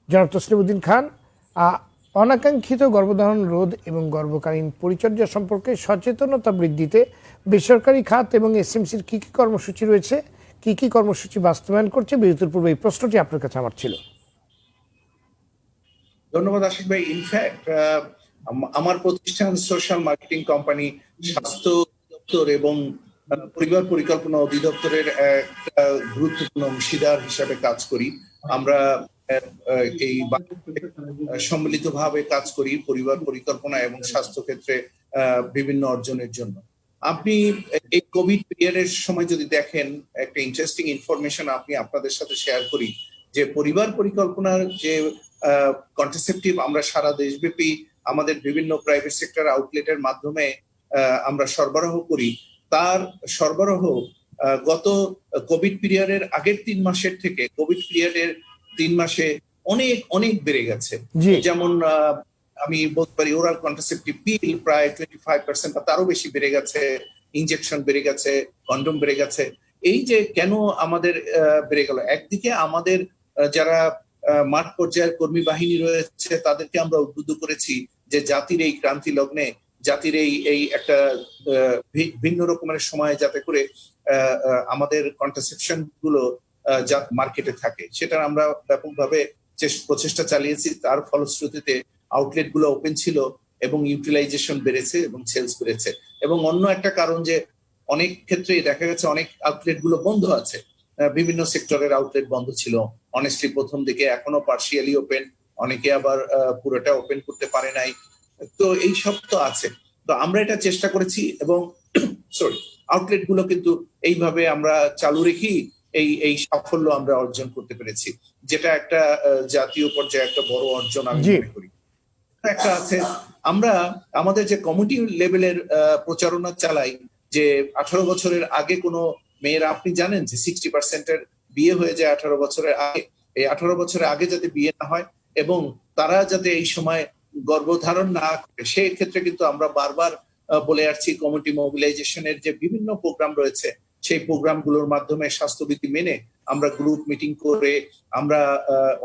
জনাব তসলিম উদ্দিন খান, অনাকাঙ্ক্ষিত গর্ভধারণ রোধ এবং গর্ভকালীন পরিচর্যা সম্পর্কে সচেতনতা বৃদ্ধিতে বেসরকারি খাত এবং এসএমসির কী কী কর্মসূচি রয়েছে, কী কী কর্মসূচি বাস্তবায়ন করছে, বিরতির পূর্বে এই প্রশ্নটি আপনার কাছে আমার ছিল। ধন্যবাদ আশিক ভাই। ইনফ্যাক্ট আমার প্রতিষ্ঠান সোশ্যাল মার্কেটিং কোম্পানি স্বাস্থ্য অধিদপ্তর এবং পরিবার পরিকল্পনা অধিদপ্তরের একটা গুরুত্বপূর্ণ অংশীদার হিসাবে কাজ করি। আমরা এই সম্মিলিতভাবে কাজ করি পরিবার পরিকল্পনা এবং স্বাস্থ্য ক্ষেত্রে বিভিন্ন অর্জনের জন্য। আপনি এই কোভিড পিরিয়ডের সময় যদি দেখেন, একটা ইন্টারেস্টিং ইনফরমেশন আপনাদের সাথে শেয়ার করি যে পরিবার পরিকল্পনার যে কন্ট্রাসেপটিভ আমরা সারা দেশব্যাপী আমাদের বিভিন্ন প্রাইভেট সেক্টর আউটলেটের মাধ্যমে আমরা সরবরাহ করি, তার সরবরাহ গত কোভিড পিরিয়ডের আগের 3 মাসের থেকে কোভিড পিরিয়ডের 3 মাসে অনেক অনেক বেড়ে গেছে। যেমন আমি বলতে পারি ওরাল কন্ট্রাসেপটিভ পিল প্রায় 25% বা তারও বেশি বেড়ে গেছে, ইনজেকশন বেড়ে গেছে, কন্ডম বেড়ে গেছে। এই যে কেন আমাদের বেড়ে গেল, একদিকে আমাদের যারা মাঠ পর্যায়ের কর্মী বাহিনী রয়েছে তাদেরকে আমরা উদ্বুদ্ধ করেছি যে জাতির এই ক্রান্তি লগ্নে, জাতির এই একটা ভিন্ন রকমের সময় যাতে করে আমাদের কন্ট্রাসেপশন গুলো মার্কেটে থাকে, সেটা আমরা ব্যাপকভাবে প্রচেষ্টা চালিয়েছি। তার ফলশ্রুতিতে আউটলেট গুলো ওপেন ছিল এবং ইউটিলাইজেশন বেড়েছে এবং সেলস বেড়েছে। এবং অন্য একটা কারণ যে অনেক ক্ষেত্রে দেখা গেছে অনেক আউটলেট গুলো বন্ধ আছে, বিভিন্ন সেক্টরের আউটলেট বন্ধ ছিল অনেস্টলি প্রথম দিকে, এখনো পার্শিয়ালি ওপেন, অনেকে আবার পুরোটা ওপেন করতে পারে নাই। তো এই সব তো আছে, তো আমরা এটা চেষ্টা করেছি এবং সরি আউটলেট গুলো কিন্তু এইভাবে আমরা চালু রেখেই এই সাফল্য আমরা অর্জন করতে পেরেছি, যেটা একটা জাতীয় পর্যায়ে একটা বড় অর্জন আমি মনে করি। একটা আছে, আমরা আমাদের যে কমিটি লেভেলের প্রচারণা চালাই যে 18 বছরের আগে কোনো মেয়েরা, আপনি জানেন যে 60% বিয়ে হয়ে যায় 18 বছরের আগে, এই 18 বছরের আগে যাতে বিয়ে না হয় এবং তারা যাতে এই সময় গর্ভধারণ না করে, সেই ক্ষেত্রে কিন্তু আমরা বারবার বলে আসছি কমিউনিটি মোবিলাইজেশনের যে বিভিন্ন প্রোগ্রাম রয়েছে সেই প্রোগ্রামগুলোর মাধ্যমে স্বাস্থ্যবিধি মেনে আমরা গ্রুপ মিটিং করে, আমরা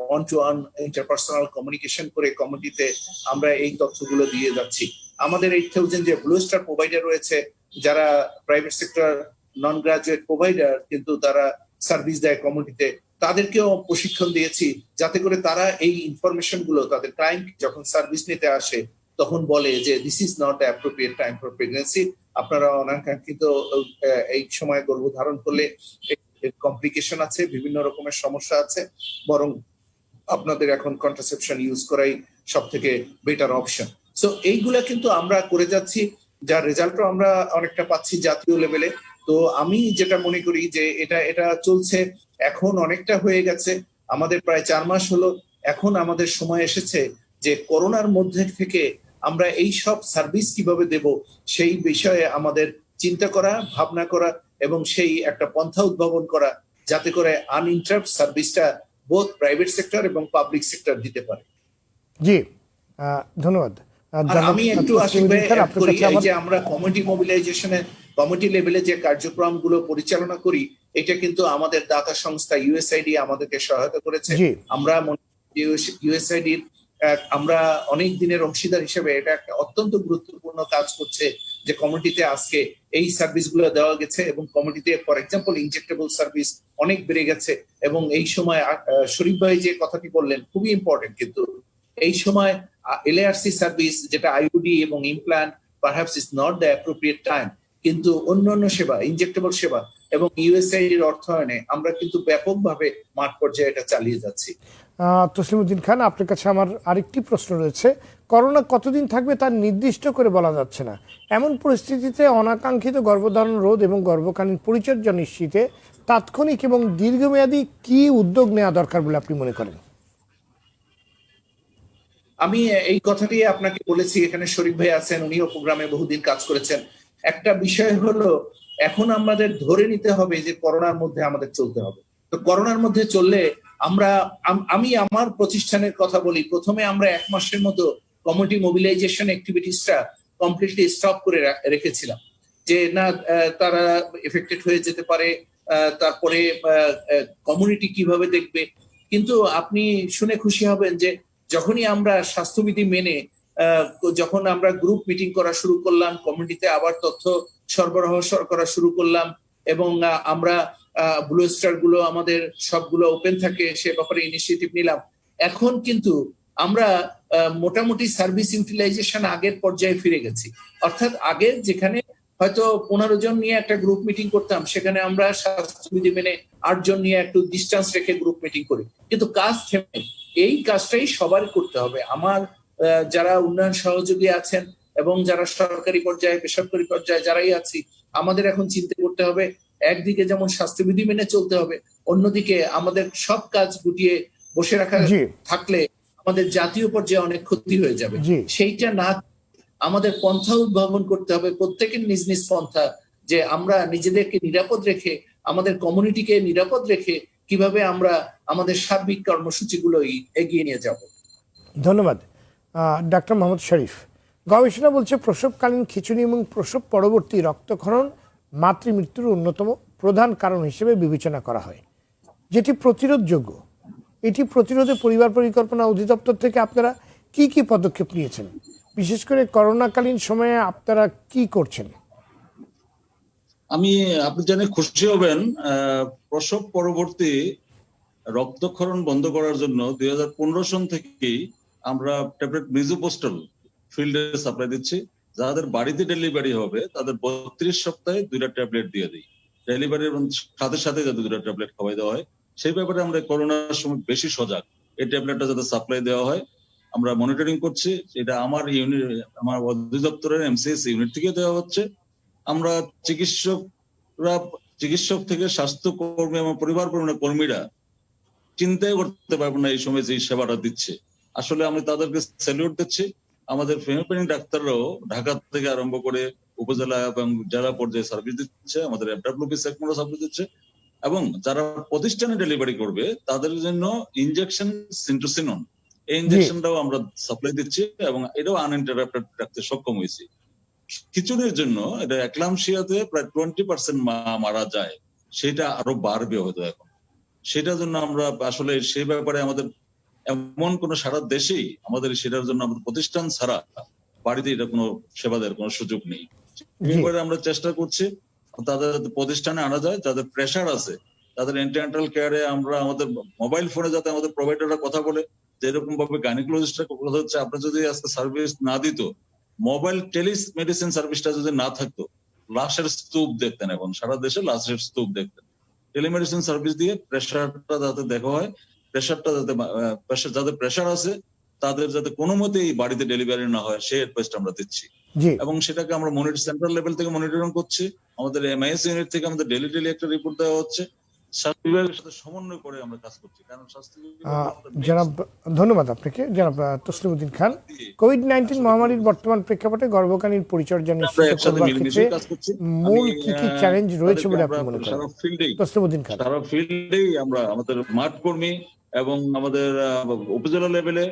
one to one interpersonal communication করে কমিটিতে আমরা এই তথ্যগুলো দিয়ে যাচ্ছি। আমাদের 8000 যে ব্লু স্টার প্রোভাইডার রয়েছে, যারা প্রাইভেট সেক্টর নন গ্রাজুয়েট প্রোভাইডার কিন্তু তারা সার্ভিস দেয় কমিউনিটিতে, তাদেরকেও প্রশিক্ষণ দিয়েছি যাতে করে তারা এই ইনফরমেশন গুলো তাদের ক্লায়েন্ট যখন সার্ভিস নিতে আসে তখন বলে যে this is not appropriate time for pregnancy, আপনারা অনাকাঙ্ক্ষিত এই সময় গর্ভধারণ করলে কমপ্লিকেশন আছে, বিভিন্ন রকমের সমস্যা আছে, বরং আপনাদের এখন কন্ট্রাসেপশন ইউজ করাই সব থেকে বেটার অপশন। সো এইগুলা কিন্তু আমরা করে যাচ্ছি, যার রেজাল্টও আমরা অনেকটা পাচ্ছি জাতীয় লেভেলে। তো আমি যেটা মনে করি যে এটা চলছে, এখন অনেকটা হয়ে গেছে, আমাদের প্রায় 4 মাস হলো। এখন আমাদের সময় এসেছে যে করোনার মধ্যে থেকে আমরা এই সব সার্ভিস কিভাবে দেব সেই বিষয়ে আমাদের চিন্তা করা, ভাবনা করা এবং সেই একটা পন্থা উদ্ভাবন করা যাতে করে আনইন্টারাপ্ট সার্ভিসটা বোথ প্রাইভেট সেক্টর এবং পাবলিক সেক্টর দিতে পারে। জি, ধন্যবাদ। আমি একটু আসলে যে আমরা কমিউনিটি মোবিলাইজেশনের কমিটি লেভেলে যে কার্যক্রমগুলো পরিচালনা করি, এটা কিন্তু আমাদের দাতা সংস্থা ইউএসআইডি আমাদেরকে সহায়তা করেছে। আমরা ইউএসআইডির আমরা অনেক দিনের অংশীদার হিসেবে এটা একটা অত্যন্ত গুরুত্বপূর্ণ কাজ করছে যে কমিউনিটিতে আজকে এই সার্ভিসগুলো দেওয়া গেছে এবং কমিউনিটিতে ফর এক্সাম্পল ইনজেক্টেবল সার্ভিস অনেক বেড়ে গেছে। এবং এই সময় শরীফ ভাই যে কথাটি বললেন খুবই ইম্পর্টেন্ট, কিন্তু এই সময় এলআরসি সার্ভিস যেটা আইইউডি এবং implant perhaps is not the appropriate time, কিন্তু অন্যান্য সেবা ইনজেক্টেবল সেবা এবং ইউএসআইডির অর্থায়নে আমরা কিন্তু ব্যাপকভাবে মাঠ পর্যায়ে এটা চালিয়ে যাচ্ছি। তসলিম উদ্দিন খান, আপনার কাছে আমার আরেকটি প্রশ্ন রয়েছে। করোনা কতদিন থাকবে তার নির্দিষ্ট করে বলা যাচ্ছে না, এমন পরিস্থিতিতে অনাকাঙ্ক্ষিত গর্ভধারণ রোধ এবং গর্ভকালীন পরিচর্যা নিশ্চিতে তাৎক্ষণিক এবং দীর্ঘমেয়াদী কি উদ্যোগ নেওয়া দরকার বলে আপনি মনে করেন? আমি এই কথাটি আপনাকে বলেছি, এখানে শরীফ ভাই আছেন, উনিও প্রোগ্রামে বহুদিন কাজ করেছেন। একটা বিষয় হলো এখন আমাদের ধরে নিতে হবে যে করোনার মধ্যে আমাদের চলতে হবে। তো করোনার মধ্যে চললে আমি আমার প্রতিষ্ঠানের কথা বলি, প্রথমে আমরা 1 মাসের মতো কমিউনিটি মোবিলাইজেশন অ্যাক্টিভিটিসটা কমপ্লিটলি স্টপ করে রেখেছিলাম যে না তারা এফেক্টেড হয়ে যেতে পারে, তারপরে কমিউনিটি কিভাবে দেখবে। কিন্তু আপনি শুনে খুশি হবেন যে যখনই আমরা স্বাস্থ্যবিধি মেনে যখন আমরা গ্রুপ মিটিং করা শুরু করলাম, কমিউনিটিতে আবার তথ্য সরবরাহ করা শুরু করলাম এবং আমরা ব্লু স্টার গুলো আমাদের সবগুলো ওপেন থাকে সে ব্যাপারে ইনিশিয়েটিভ নিলাম। এখন কিন্তু আমরা মোটামুটি সার্ভিস ইউটিলাইজেশন আগের পর্যায়ে ফিরে গেছি। অর্থাৎ আগে যেখানে হয়তো 15 জন নিয়ে একটা গ্রুপ মিটিং করতাম, সেখানে আমরা স্বাস্থ্যবিধি মেনে 8 জন নিয়ে একটু ডিস্টেন্স রেখে গ্রুপ মিটিং করি। কিন্তু কাজ থেমে এই কাজটাই সবার করতে হবে। আমার যারা উন্নয়ন সহযোগী আছেন এবং যারা সরকারি পর্যায়ে বেসরকারি পর্যায়ে যারাই আছি, আমাদের এখন চিন্তা করতে হবে একদিকে যেমন স্বাস্থ্যবিধি মেনে চলতে হবে, অন্যদিকে আমাদের সব কাজ গুটিয়ে বসে রাখা থাকলে আমাদের জাতীয় পর্যায়ে অনেক ক্ষতি হয়ে যাবে। সেইটা না, আমাদের পন্থা উদ্ভাবন করতে হবে, প্রত্যেকের নিজ নিজ পন্থা, যে আমরা নিজেদেরকে নিরাপদ রেখে আমাদের কমিউনিটিকে নিরাপদ রেখে কিভাবে আমরা আমাদের সার্বিক কর্মসূচিগুলো এগিয়ে নিয়ে যাব। ধন্যবাদ। ডাক্তার মোহাম্মদ শরীফ, গবেষণা বলছে প্রসবকালীন খিঁচুনি এবং প্রসব পরবর্তী রক্তক্ষরণ মাতৃমৃত্যুর অন্যতম প্রধান কারণ হিসেবে বিবেচনা করা হয়, যেটি প্রতিরোধযোগ্য। এটি প্রতিরোধে পরিবার পরিকল্পনা অধিদপ্তর থেকে আপনারা কি কি পদক্ষেপ নিয়েছেন, বিশেষ করে করোনাকালীন সময়ে আপনারা কি করছেন? আপনি জেনে খুশি হবেন, প্রসব পরবর্তী রক্তক্ষরণ বন্ধ করার জন্য 2015 সন থেকেই আমরা ট্যাবলেট মিজোপোস্টাল ফিল্ডে সাপ্লাই দিচ্ছি। যাদের বাড়িতে ডেলিভারি হবে তাদের 32 সপ্তাহে 2টা ট্যাবলেট দিয়ে দিই। ডেলিভারির সাথে সাথে যাতে 2টা ট্যাবলেট খাওয়াই দেওয়া হয়, সেই ব্যাপারে আমরা করোনার সময় বেশি সজাগ। এই ট্যাবলেটটা যাতে সাপ্লাই দেওয়া হয় আমরা মনিটরিং করছি। এটা আমার অধিদপ্তরের এমসিএস ইউনিট থেকে দেওয়া হচ্ছে। আমরা চিকিৎসক থেকে স্বাস্থ্যকর্মী এবং পরিবার কর্মীরা চিন্তাই করতে পারবো না এই সময় যে সেবাটা দিচ্ছে। আসলে আমি তাদেরকে স্যালিউট দিচ্ছি। আমাদের ফেমিপেনিং ডাক্তাররাও ঢাকা থেকে আরম্ভ করে উপজেলা এবং জেলা পর্যায়ে সার্ভিস দিচ্ছে, আমাদের এফডব্লিউপি সেগমেন্টও সার্ভিস দিচ্ছে, এবং যারা প্রতিষ্ঠানে ডেলিভারি করবে তাদের জন্য ইনজেকশন সিন্টোসিনন, এই ইনজেকশনটাও আমরা সাপ্লাই দিচ্ছি এবং এটাও আনইন্টারাপ্টেড রাখতে সক্ষম হয়েছি। খিচুড়ির জন্য এটা একলামশিয়াতে প্রায় 20% মা মারা যায়, সেটা আরো বাড়বে হয়তো এখন। সেটার জন্য আমরা আসলে সেই ব্যাপারে আমাদের এমন কোন সারা দেশেই আমাদের সেটার জন্য আমাদের প্রতিষ্ঠান ছাড়া বাড়িতে এটা কোনো সেবা দেওয়ার কোনো সুযোগ নেই। এবারে আমরা চেষ্টা করছি তাদের প্রতিষ্ঠানে আনা যায়, যাদের প্রেশার আছে তাদের এন্টিনাটাল কেয়ারে আমরা আমাদের মোবাইল ফোনে যাতে আমাদের প্রোভাইডাররা কথা বলে, যেরকম ভাবে গাইনোকোলজিস্টরা কথা হচ্ছে, আপনার যদি আজকে সার্ভিস না দিত, মোবাইল টেলিমেডিসিন সার্ভিসটা যদি না থাকতো, লাশের স্তূপ দেখতেন, এখন সারা দেশে লাশের স্তূপ দেখতেন। টেলিমেডিসিন সার্ভিস দিয়ে প্রেশারটা যাতে দেখা হয়, প্রেশারটা যাতে যাদের প্রেশার আছে তাদের যাতে কোনো মতেই বাড়িতে ডেলিভারি না হয় সেই অ্যাডভাইসটা আমরা দিচ্ছি। এবং সেটাকে আমরা সেন্ট্রাল লেভেল থেকে মনিটরিং করছি। আমাদের এমআইএস ইউনিট থেকে আমাদের ডেলি একটা রিপোর্ট দেওয়া হচ্ছে। স্বাস্থ্য বিভাগের সাথে সমন্বয় করে আমরা কাজ করছি, কারণ জনাব, ধন্যবাদ আপনাকে জনাব তসলিম উদ্দিন খান। কোভিড-19 মহামারীর বর্তমান প্রেক্ষাপটে গর্ভকালীন পরিচর্যা নিশ্চিত করবার ক্ষেত্রে মূল কি কি চ্যালেঞ্জ রয়েছে বলে আপনি মনে করেন? তসলিম উদ্দিন খান। সারা ফিল্ডেই আমরা আমাদের মাঠ কর্মী এবং আমাদের উপজেলা লেভেলে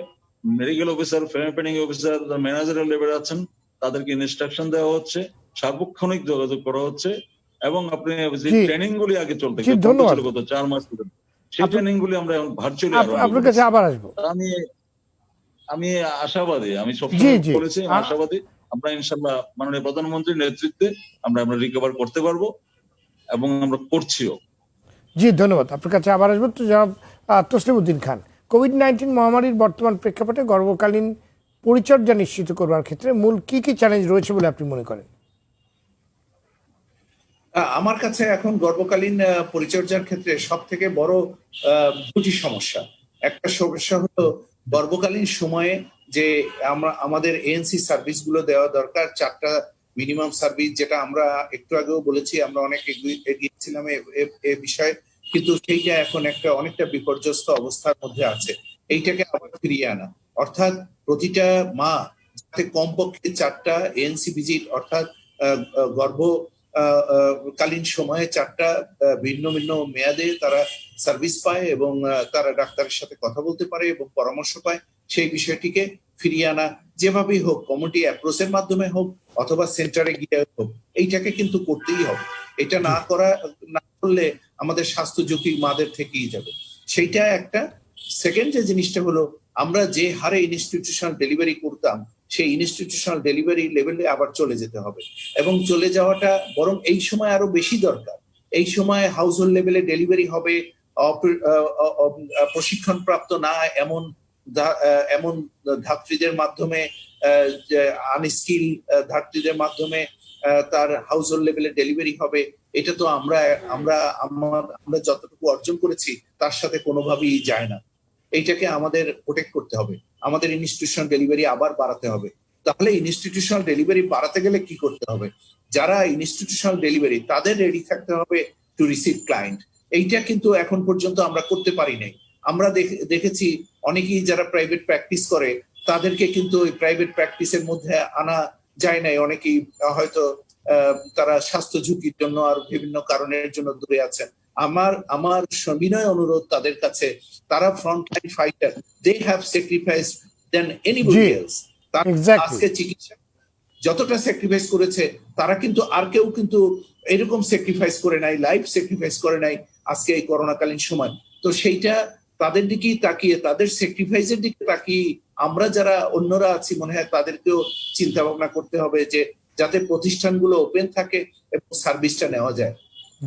মেডিকেল অফিসার, ফেমিপেনিং অফিসার, ম্যানেজারাল লেভেলে আছেন, তাদেরকে ইনস্ট্রাকশন দেওয়া হচ্ছে, সার্বক্ষণিক যোগাযোগ করা হচ্ছে, এবং আপনি যে ট্রেনিং গুলি আগে চলতে গত 4 মাস পর্যন্ত সেই ট্রেনিং গুলি আমরা এখন ভার্চুয়ালি আপনার কাছে আবার আসবো। আমি আশাবাদী, আমি সবসময় বলেছি আশাবাদী, আমরা ইনশাআল্লাহ মাননীয় প্রধানমন্ত্রীর নেতৃত্বে আমরা রিকভার করতে পারবো এবং আমরা করছিও। জি ধন্যবাদ, আপনার কাছে আবার আসবো। তো জনাব তসলিম উদ্দিন খান, কোভিড-19 মহামারীর বর্তমান প্রেক্ষাপটে গর্ভকালীন পরিচর্যা নিশ্চিত করবার ক্ষেত্রে মূল কি কি চ্যালেঞ্জ রয়েছে বলে আপনি মনে করেন? আমার কাছে এখন গর্ভকালীন পরিচর্যার ক্ষেত্রে সব থেকে বড় দুটি সমস্যা। একটা সমস্যা হলো গর্ভকালীন সময়ে যে আমাদের এএনসি সার্ভিস গুলো দেওয়া দরকার, 4টা মিনিমাম সার্ভিস, যেটা আমরা একটু আগেও বলেছি আমরা অনেক এগিয়েছিলাম এ বিষয়ে, কিন্তু সেইটা এখন অনেকটা বিপর্যস্ত অবস্থার মধ্যে আছে। এইটাকে আবার ফিরিয়ে আনা, অর্থাৎ প্রতিটা মা যাতে কমপক্ষে 4টা এএনসি ভিজিট, অর্থাৎ গর্ভকালীন সময়ে 4টা ভিন্ন ভিন্ন মেয়াদে তারা সার্ভিস পায় এবং তারা ডাক্তারের সাথে কথা বলতে পারে এবং পরামর্শ পায়, সেই বিষয়টিকে ফিরিয়ে আনা, যেভাবেই হোক, কমিউনিটি অ্যাপ্রোচের মাধ্যমে হোক অথবা সেন্টারে গিয়ে হোক, এইটাকে কিন্তু করতেই হবে। এটা না করলে আমাদের স্বাস্থ্য ঝুঁকি মাদের থেকেই যাবে, সেইটা একটা। সেকেন্ড যে জিনিসটা হলো, আমরা যে হারে ইনস্টিটিউশনাল ডেলিভারি করতাম সেই ইনস্টিটিউশনাল ডেলিভারি লেভেলে আবার চলে যেতে হবে, এবং চলে যাওয়াটা বরং এই সময় আরো বেশি দরকার। এই সময় হাউস হোল্ড লেভেলে ডেলিভারি হবে, প্রশিক্ষণ প্রাপ্ত না এমন ধাত্রীদের মাধ্যমে, আনস্কিল ধাত্রীদের মাধ্যমে তার হাউস হোল্ড লেভেলে ডেলিভারি হবে। এটা তো আমরা যতটুকু অর্জন করেছি তার সাথে কোনোভাবেই যায় না। এইটাকে আমাদের প্রোটেক্ট করতে হবে, আমাদের ইনস্টিটিউশনাল ডেলিভারি আবার বাড়াতে হবে। তাহলে ইনস্টিটিউশনাল ডেলিভারি বাড়াতে গেলে কি করতে হবে? যারা ইনস্টিটিউশনাল ডেলিভারি, তাদের রেডি থাকতে হবে টু রিসিভ ক্লায়েন্ট। এইটা কিন্তু এখন পর্যন্ত আমরা করতে পারি নাই। আমরা দেখেছি অনেকেই যারা প্রাইভেট প্র্যাকটিস করে তাদেরকে কিন্তু ওই প্রাইভেট প্র্যাকটিসের মধ্যে আনা যায় নাই। অনেকেই হয়তো তারা স্বাস্থ্য ঝুঁকির জন্য আর বিভিন্ন কারণের জন্য দূরে আছেন। আমার সবিনয় অনুরোধ তাদের কাছে, তারা frontline fighter, they have sacrificed than anybody else. আজকে চিকিৎসা যতটা স্যাক্রিফাইস করেছে, তারা কিন্তু আর কেউ কিন্তু এরকম স্যাক্রিফাইস করে নাই, লাইফ স্যাক্রিফাইস করে নাই আজকে এই করোনাকালীন সময়। তো সেইটা তাদের দিকেই তাকিয়ে, তাদের স্যাক্রিফাইসের দিকে তাকিয়ে আমরা যারা অন্যরা আছি মনে হয় তাদেরকেও চিন্তা ভাবনা করতে হবে যে যাতে প্রতিষ্ঠানগুলো ওপেন থাকে এবং সার্ভিসটা নেওয়া যায়।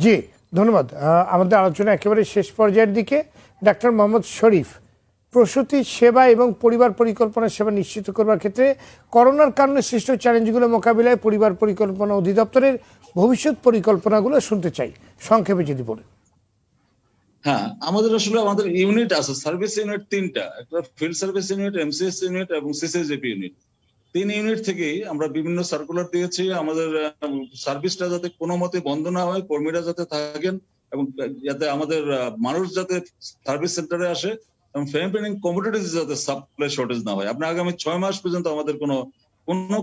জি, ধন্যবাদ। আমাদের আলোচনা একেবারে শেষ পর্যায়ের দিকে। ডাক্তার মোহাম্মদ শরীফ, প্রসূতি সেবা এবং পরিবার পরিকল্পনা সেবা নিশ্চিত করবার ক্ষেত্রে করোনার কারণে সৃষ্ট চ্যালেঞ্জগুলো মোকাবিলায় পরিবার পরিকল্পনা অধিদপ্তরের ভবিষ্যৎ পরিকল্পনাগুলো শুনতে চাই, সংক্ষেপে যদি বলেন। হ্যাঁ, আমাদের ইউনিট আছে, সার্ভিস ইউনিট 3টা, একটা field service unit, MCS unit এবং সিসিজিপি ইউনিট। 3 ইউনিট থেকেই আমরা বিভিন্ন সার্কুলার দিয়েছি আমাদের সার্ভিসটা যাতে কোনো মতে বন্ধ না হয়, কর্মীরা যাতে থাকেন এবং যাতে আমাদের মানুষ যাতে সার্ভিস সেন্টারে আসে এবং ফ্যামিলি প্ল্যানিং কমোডিটিস যাতে সাপ্লাই শর্টেজ না হয়। আপনি আগামী 6 মাস পর্যন্ত আমাদের কোনো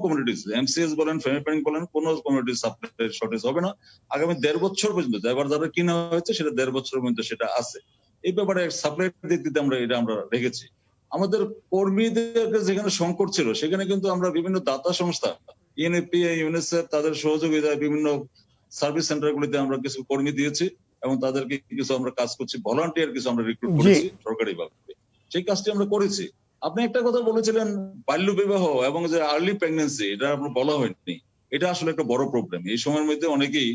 কমোডিটিস, এমসিএস বলেন, ফ্যামিলি প্ল্যানিং বলেন, কোনো কমোডিটিস সাপ্লাই শর্টেজ হবে না আগামী 1.5 বছর পর্যন্ত। এবার যারা কিনা হয়েছে সেটা 1.5 বছরের মধ্যে সেটা আছে। এই ব্যাপারে সাপ্লাই দিক দিতে আমরা রেখেছি। আমাদের কর্মীদের যেখানে সংকট ছিল সেখানে কিন্তু আমরা বিভিন্ন দাতা সংস্থা, ইউএনএপি, ইউনিসেফ, তাদের সহযোগিতায় বিভিন্ন সার্ভিস সেন্টারগুলিতে আমরা কিছু কর্মী দিয়েছি এবং তাদেরকে কিছু আমরা কাজ করছি, ভলান্টিয়ার কিছু আমরা রিক্রুট করেছি সরকারিভাবে। সেই কাজটি আমরা করেছি। আপনি একটা কথা বলেছিলেন বাল্য বিবাহ এবং যে আর্লি প্রেগন্যান্সি, এটা আপনার বলা হয়নি। এটা আসলে একটা বড় প্রবলেম। এই সময়ের মধ্যে অনেকেই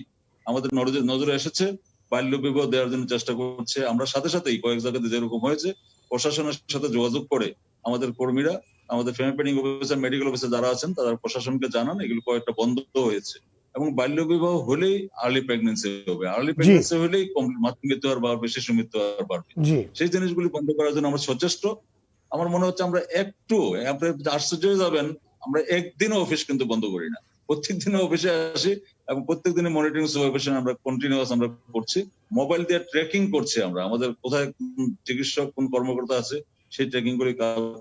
আমাদের নজরে এসেছে, বাল্য বিবাহ দেওয়ার জন্য চেষ্টা করছে। আমরা সাথে সাথেই কয়েক জায়গাতে যেরকম হয়েছে প্রশাসনের সাথে যোগাযোগ করে আমাদের কর্মীরা, আমাদের family planning officer, medical officer যারা আছেন তারা প্রশাসনকে জানান এগুলো কয়েকটা বন্ধ হয়েছে। এবং বাল্য বিবাহ হলেই আর্লি প্রেগন্যান্সি হবে, আর্লি প্রেগন্যান্সি হলেই মাতৃমৃত্যু হার বাড়বে, শিশু মৃত্যু হার বাড়বে। সেই জিনিসগুলি বন্ধ করার জন্য আমরা সচেষ্ট। আমার মনে হচ্ছে আমরা আপনি আশ্চর্য হয়ে যাবেন, আমরা একদিনও অফিস কিন্তু বন্ধ করি না, প্রত্যেক দিনে অফিসে আসি এবং প্রত্যেক দিনে মনিটরিং সুপারভিশন আমরা কন্টিনিউয়াস আমরা করছি। মোবাইল দিয়ে ট্র্যাকিং করছি আমরা, আমাদের কোথায় কোন চিকিৎসক, কোন কর্মকর্তা আছে সেই ট্র্যাকিং গুলি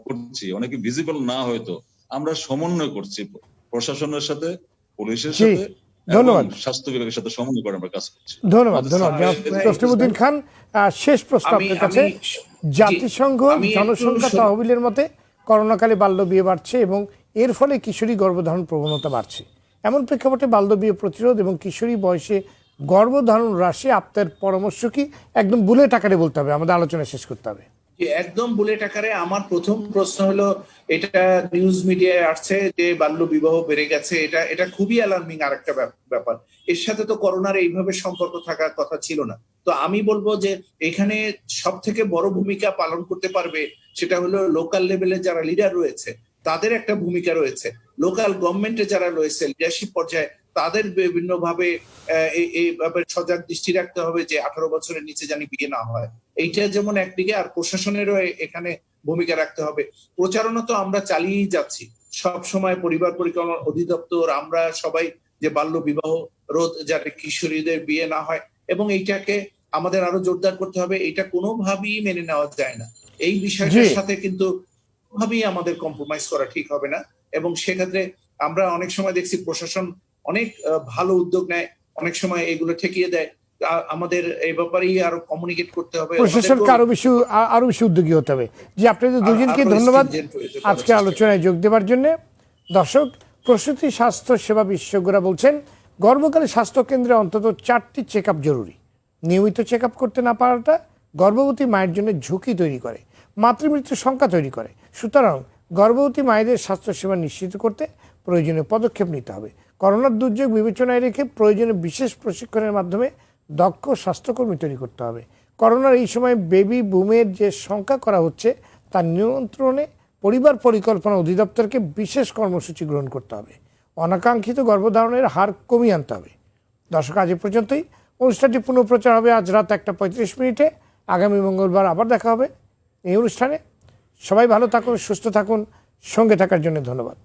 করছি। অনেকে ভিজিবল না হয়তো আমরা সমন্বয় করছি প্রশাসনের সাথে, পুলিশের সাথে, ধন্যবাদ, স্বাস্থ্য বিভাগের সাথে সমন্বয় করে আমরা কাজ করছি। ধন্যবাদ। তসলিমউদ্দিন খান, শেষ প্রশ্ন আপনার কাছে। জাতিসংঘ জনসংখ্যা তহবিলের মতে করোনাকালে বাল্য বিয়ে বাড়ছে এবং এর ফলে কিশোরী গর্ভধারণ প্রবণতা বাড়ছে। এমন প্রেক্ষাপটে বাল্য বিয়ে প্রতিরোধ এবং কিশোরী বয়সে গর্ভধারণ হ্রাসে আপনার পরামর্শ কি? একদম বুলেট আকারে বলতে হবে, আমাদের আলোচনা শেষ করতে হবে। একদম বুলেট আকারে আমার প্রথম প্রশ্ন হলো, এটা নিউজ মিডিয়ায় আসছে যে বাল্য বিবাহ বেড়ে গেছে, এটা খুবই অ্যালার্মিং আর একটা ব্যাপার। এর সাথে তো করোনার এইভাবে সম্পর্ক থাকার কথা ছিল না। তো আমি বলবো যে এখানে সব থেকে বড় ভূমিকা পালন করতে পারবে সেটা হলো লোকাল লেভেলে যারা লিডার রয়েছে তাদের একটা ভূমিকা রয়েছে। লোকাল গভর্নমেন্টে যারা রয়েছে লিডারশিপ পর্যায়ে তাদের বিভিন্ন ভাবে এই ব্যাপারে সজাগ দৃষ্টি রাখতে হবে যে 18 বছরের নিচে জানি বিয়ে না হয়। এইটা যেমন একদিকে, আর প্রশাসনেরও এখানে ভূমিকা রাখতে হবে। প্রচারণা তো আমরা চালিয়েই যাচ্ছি সব সময়, পরিবার পরিকল্পনা অধিদপ্তর, আমরা সবাই, যে বাল্য বিবাহ রোধ, যাতে কিশোরীদের বিয়ে না হয়, এবং এইটাকে আমাদের আরো জোরদার করতে হবে। এটা কোনোভাবেই মেনে নেওয়া যায় না। এই বিষয়টার সাথে কিন্তু কোনোভাবেই আমাদের কম্প্রোমাইজ করা ঠিক হবে না। এবং সেক্ষেত্রে আমরা অনেক সময় দেখছি প্রশাসন অনেক ভালো উদ্যোগ নেয়, অনেক সময় এগুলো ঠেকিয়ে দেয়। আমাদের এই ব্যাপারেই আরো কমিউনিকেট করতে হবে, প্রশাসনকে আরো বেশি উদ্যোগী হতে হবে। যে আপনাদের দুজনকে ধন্যবাদ আজকে আলোচনায় যোগ দেওয়ার জন্য। দর্শক, প্রসূতি স্বাস্থ্য সেবা বিশেষজ্ঞরা বলছেন গর্ভকালে স্বাস্থ্য কেন্দ্রে অন্তত 4টি চেক আপ জরুরি। নিয়মিত চেক আপ করতে না পারাটা গর্ভবতী মায়ের জন্য ঝুঁকি তৈরি করে, মাতৃমৃত্যুর সংখ্যা তৈরি করে। সুতরাং গর্ভবতী মায়েদের স্বাস্থ্যসেবা নিশ্চিত করতে প্রয়োজনীয় পদক্ষেপ নিতে হবে। করোনার দুর্যোগ বিবেচনায় রেখে প্রয়োজনীয় বিশেষ প্রশিক্ষণের মাধ্যমে দক্ষ স্বাস্থ্যকর্মী তৈরি করতে হবে। করোনার এই সময় বেবি বুমের যে সংখ্যা করা হচ্ছে তার নিয়ন্ত্রণে পরিবার পরিকল্পনা অধিদপ্তরকে বিশেষ কর্মসূচি গ্রহণ করতে হবে। অনাকাঙ্ক্ষিত গর্ভধারণের হার কমিয়ে আনতে হবে। দর্শক, আজ পর্যন্তই। অনুষ্ঠানটি পুনঃপ্রচার হবে আজ রাত 1:35। আগামী মঙ্গলবার আবার দেখা হবে এই অনুষ্ঠানে। সবাই ভালো থাকুন, সুস্থ থাকুন, সঙ্গে থাকার জন্য ধন্যবাদ।